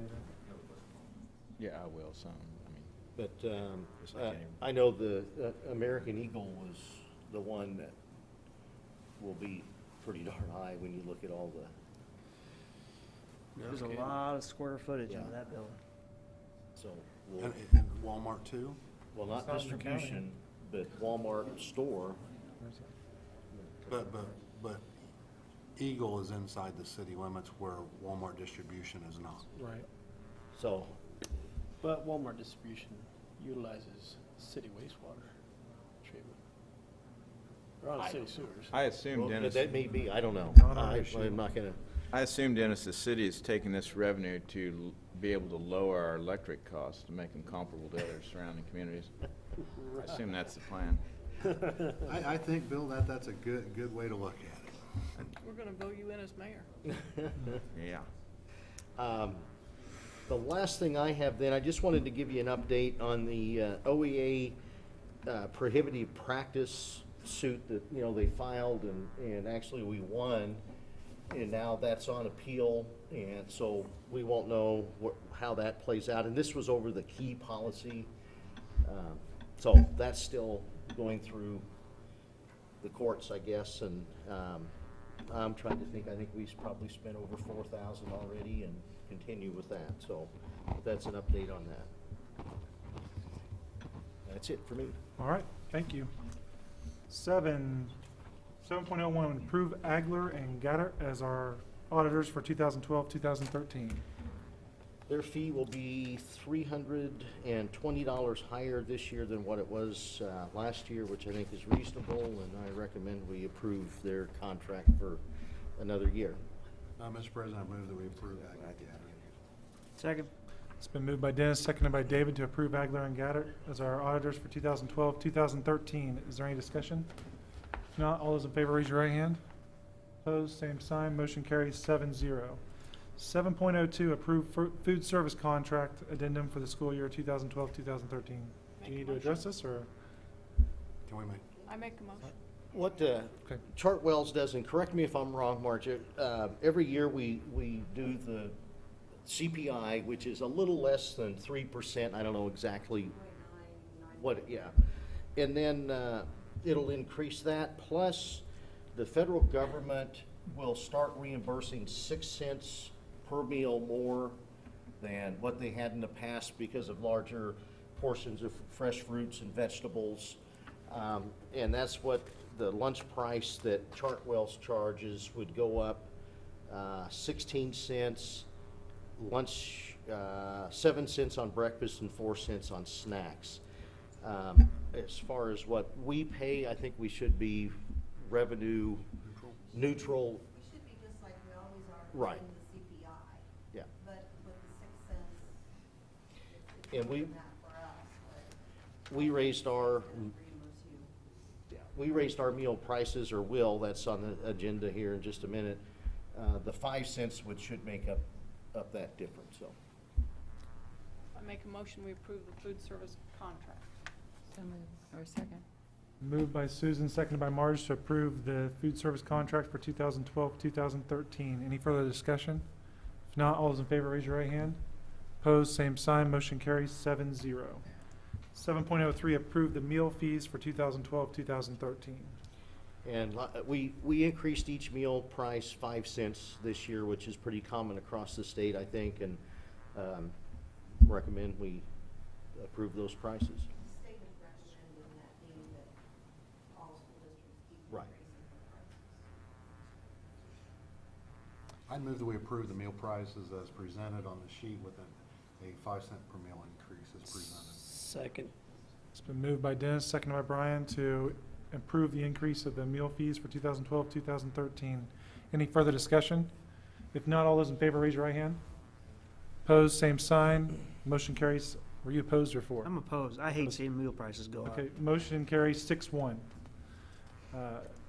Yeah, I will, some, I mean. But Yes, I can. I know the American Eagle was the one that will be pretty darn high when you look at all the, There's a lot of square footage Yeah. in that building. so, we'll, And Walmart too? well, not It's not in the county. distribution, but Walmart store. But Eagle is inside the city limits where Walmart distribution is not. Right. So, But Walmart distribution utilizes city wastewater treatment. They're on city sewers. I assume, well, Dennis, that may be, I don't know. Not our issue. I'm not gonna, I assume, Dennis, the city is taking this revenue to be able to lower our electric costs to make them comparable to other surrounding communities. I assume that's the plan. I think, Bill, that's a good way to look at it. We're gonna vote you in as mayor. Yeah. The last thing I have then, I just wanted to give you an update on the OEA prohibitive practice suit that, you know, they filed and actually we won. And now that's on appeal, and so we won't know how that plays out. And this was over the key policy. So that's still going through the courts, I guess, and I'm trying to think, I think we've probably spent over 4,000 already and continue with that, so that's an update on that. That's it for me. All right, thank you. 7.01, approve Agler and Gatter as our auditors for 2012, 2013. Their fee will be $320 higher this year than what it was last year, which I think is reasonable, and I recommend we approve their contract for another year. Mr. President, I move that we approve that. Second. It's been moved by Dennis, seconded by David to approve Agler and Gatter as our auditors for 2012, 2013. Is there any discussion? If not, all those in favor raise your right hand. Opposed, same sign. Motion carries 7-0. 7.02, approve food service contract addendum for the school year 2012, 2013. Do Make you a need to motion. address this, or? Can we make? I make a motion. What Okay. Chartwell's does, and correct me if I'm wrong, Marge, every year we do the CPI, which is a little less than 3%. I don't know exactly what, yeah. And then it'll increase that, plus the federal government will start reimbursing 6 cents per meal more than what they had in the past because of larger portions of fresh fruits and vegetables. And that's what the lunch price that Chartwell's charges would go up 16 cents, lunch 7 cents on breakfast and 4 cents on snacks. As far as what we pay, I think we should be revenue neutral. We should be just like we always are Right. in the CPI. Yeah. But with the 6 cents, it's And more we- than that for us, but We raised our, reimburse you. we raised our meal prices, or will, that's on the agenda here in just a minute. The 5 cents should make up that difference, so. I make a motion, we approve the food service contract. So moved, or second. Moved by Susan, seconded by Marge to approve the food service contract for 2012, 2013. Any further discussion? If not, all those in favor raise your right hand. Opposed, same sign. Motion carries 7-0. 7.03, approve the meal fees for 2012, 2013. And we increased each meal price 5 cents this year, which is pretty common across the state, I think, and recommend we approve those prices. The state is recommending that being that all school districts keep Right. increasing their prices. I move that we approve the meal prices as presented on the sheet with a 5 cent per meal increase as presented. Second. It's been moved by Dennis, seconded by Brian to approve the increase of the meal fees for 2012, 2013. Any further discussion? If not, all those in favor raise your right hand. Opposed, same sign. Motion carries. Were you opposed or for? I'm opposed. I hate seeing meal prices go up. Okay, motion carries 6-1.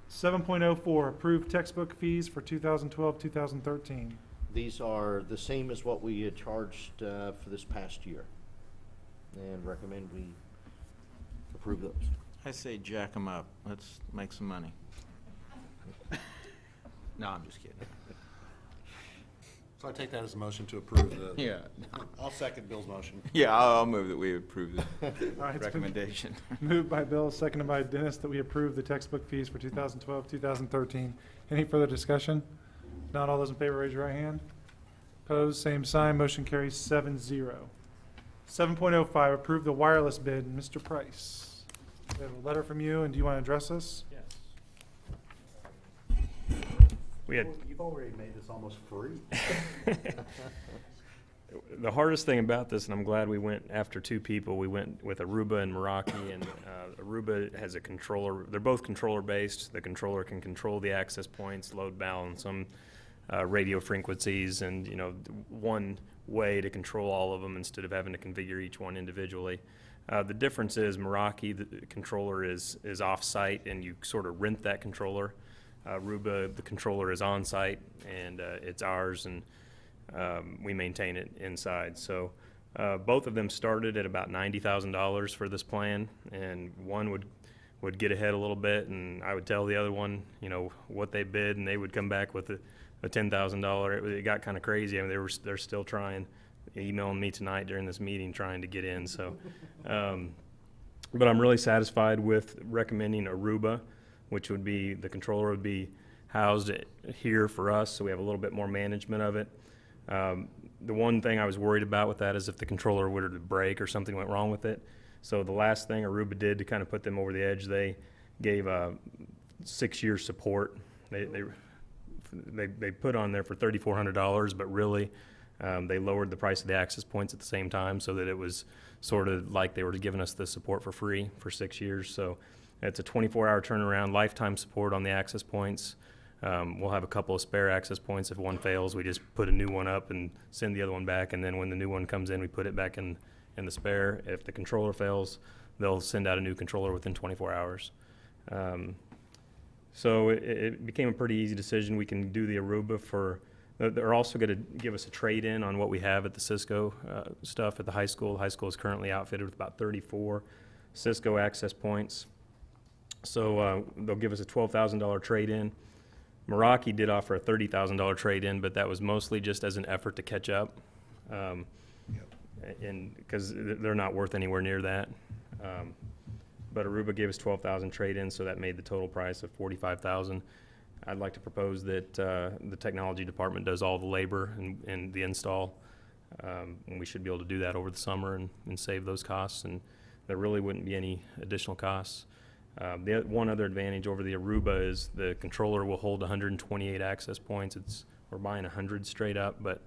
7.04, approve textbook fees for 2012, 2013. These are the same as what we had charged for this past year, and recommend we approve those. I say jack them up. Let's make some money. No, I'm just kidding. So I take that as a motion to approve the. Yeah. I'll second Bill's motion. Yeah, I'll move that we approve the All right, it's been recommendation. moved by Bill, seconded by Dennis, that we approve the textbook fees for 2012, 2013. Any further discussion? If not, all those in favor raise your right hand. Opposed, same sign. Motion carries 7-0. 7.05, approve the wireless bid. Mr. Price, we have a letter from you, and do you want to address this? Yes. we had, You've already made this almost free. the hardest thing about this, and I'm glad we went after two people, we went with Aruba and Meraki, and Aruba has a controller. They're both controller-based. The controller can control the access points, load balance them, radio frequencies, and, you know, one way to control all of them instead of having to configure each one individually. The difference is Meraki, the controller is off-site, and you sort of rent that controller. Aruba, the controller is on-site, and it's ours, and we maintain it inside. So both of them started at about $90,000 for this plan, and one would get ahead a little bit, and I would tell the other one, you know, what they bid, and they would come back with a $10,000. It got kind of crazy. I mean, they're still trying, emailing me tonight during this meeting trying to get in. So, but I'm really satisfied with recommending Aruba, which would be, the controller would be housed here for us, so we have a little bit more management of it. The one thing I was worried about with that is if the controller were to break or something went wrong with it. So the last thing Aruba did to kind of put them over the edge, they gave 6-year support. They put on there for $3,400, but really they lowered the price of the access points at the same time, so that it was sort of like they were giving us the support for free for 6 years. So it's a 24-hour turnaround, lifetime support on the access points. We'll have a couple of spare access points. If one fails, we just put a new one up and send the other one back, and then when the new one comes in, we put it back in the spare. If the controller fails, they'll send out a new controller within 24 hours. So it became a pretty easy decision. We can do the Aruba for, they're also going to give us a trade-in on what we have at the Cisco stuff at the high school. The high school is currently outfitted with about 34 Cisco access points. So they'll give us a $12,000 trade-in. Meraki did offer a $30,000 trade-in, but that was mostly just as an effort to catch up, and because they're not worth anywhere near that. But Aruba gave us $12,000 trade-in, so that made the total price of $45,000. I'd like to propose that the technology department does all the labor and the install, and we should be able to do that over the summer and save those costs, and there really wouldn't be any additional costs. The one other advantage over the Aruba is the controller will hold 128 access points. We're buying 100 straight up, but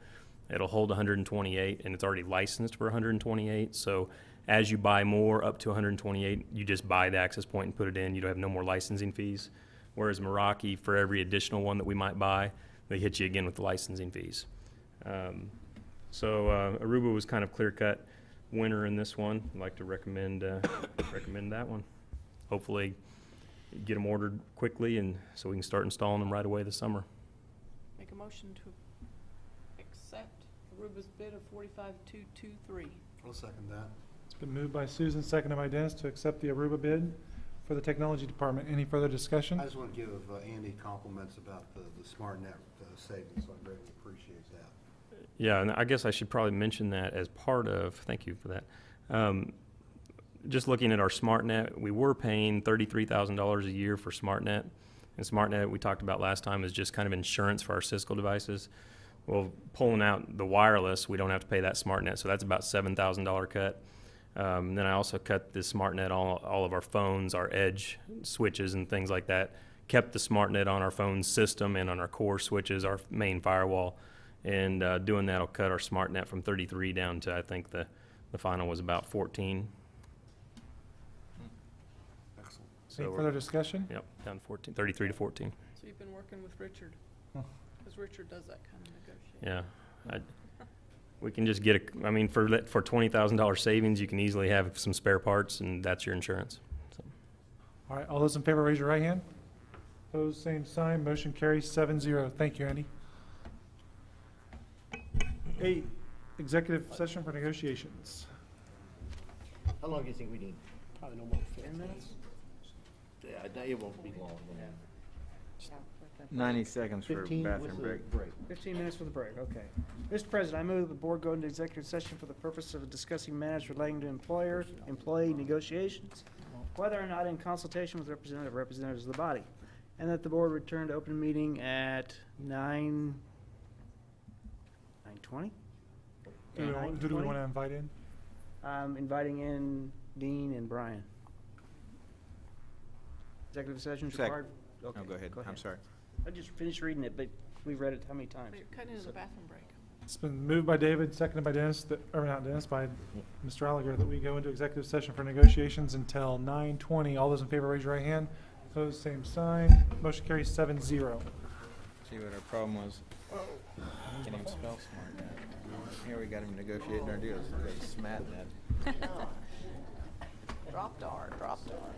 it'll hold 128, and it's already licensed for 128. So as you buy more up to 128, you just buy the access point and put it in. You don't have no more licensing fees. Whereas Meraki, for every additional one that we might buy, they hit you again with the licensing fees. So Aruba was kind of clear-cut winner in this one. I'd like to recommend that one. Hopefully get them ordered quickly, and so we can start installing them right away this summer. Make a motion to accept Aruba's bid of $45,223. I'll second that. It's been moved by Susan, seconded by Dennis to accept the Aruba bid for the technology department. Any further discussion? I just want to give Andy compliments about the SmartNet savings. I greatly appreciate that. Yeah, and I guess I should probably mention that as part of, thank you for that. Just looking at our SmartNet, we were paying $33,000 a year for SmartNet. And SmartNet, we talked about last time, is just kind of insurance for our Cisco devices. Well, pulling out the wireless, we don't have to pay that SmartNet, so that's about $7,000 cut. Then I also cut the SmartNet all of our phones, our edge switches and things like that. Kept the SmartNet on our phone system and on our core switches, our main firewall. And doing that will cut our SmartNet from 33 down to, I think the final was about 14. Excellent. So Any we're- further discussion? Yep, down to 14, 33 to 14. So you've been working with Richard, Huh. because Richard does that kind of negotiation. Yeah. We can just get for $20,000 savings, you can easily have some spare parts, and that's your insurance. So. All right, all those in favor, raise your right hand. Opposed, same sign. Motion carries 7-0. Thank you, Andy. 8, executive session for negotiations. How long do you think we need? Probably no more than 10 minutes. Yeah, it won't be long. 90 seconds for 15 bathroom with break. the break. 15 minutes for the break, okay. Mr. President, I move the board go into executive session for the purpose of discussing matters relating to employer-employee negotiations, whether or not in consultation with representatives of the body, and that the board return to open meeting at 9:20? Who do we want to invite in? Inviting in Dean and Brian. Executive session is Second. required? Okay, No, go ahead. I'm sorry. I just finished reading it, but we've read it how many times? You're cutting into the bathroom break. It's been moved by David, seconded by Dennis, or not Dennis, by Mr. Gallagher, that we go into executive session for negotiations until 9:20. All those in favor, raise your right hand. Opposed, same sign. Motion carries 7-0. See what our problem was? Can't even spell smart now. Here we got him negotiating our deals. We got smat that. Drop dart, drop dart.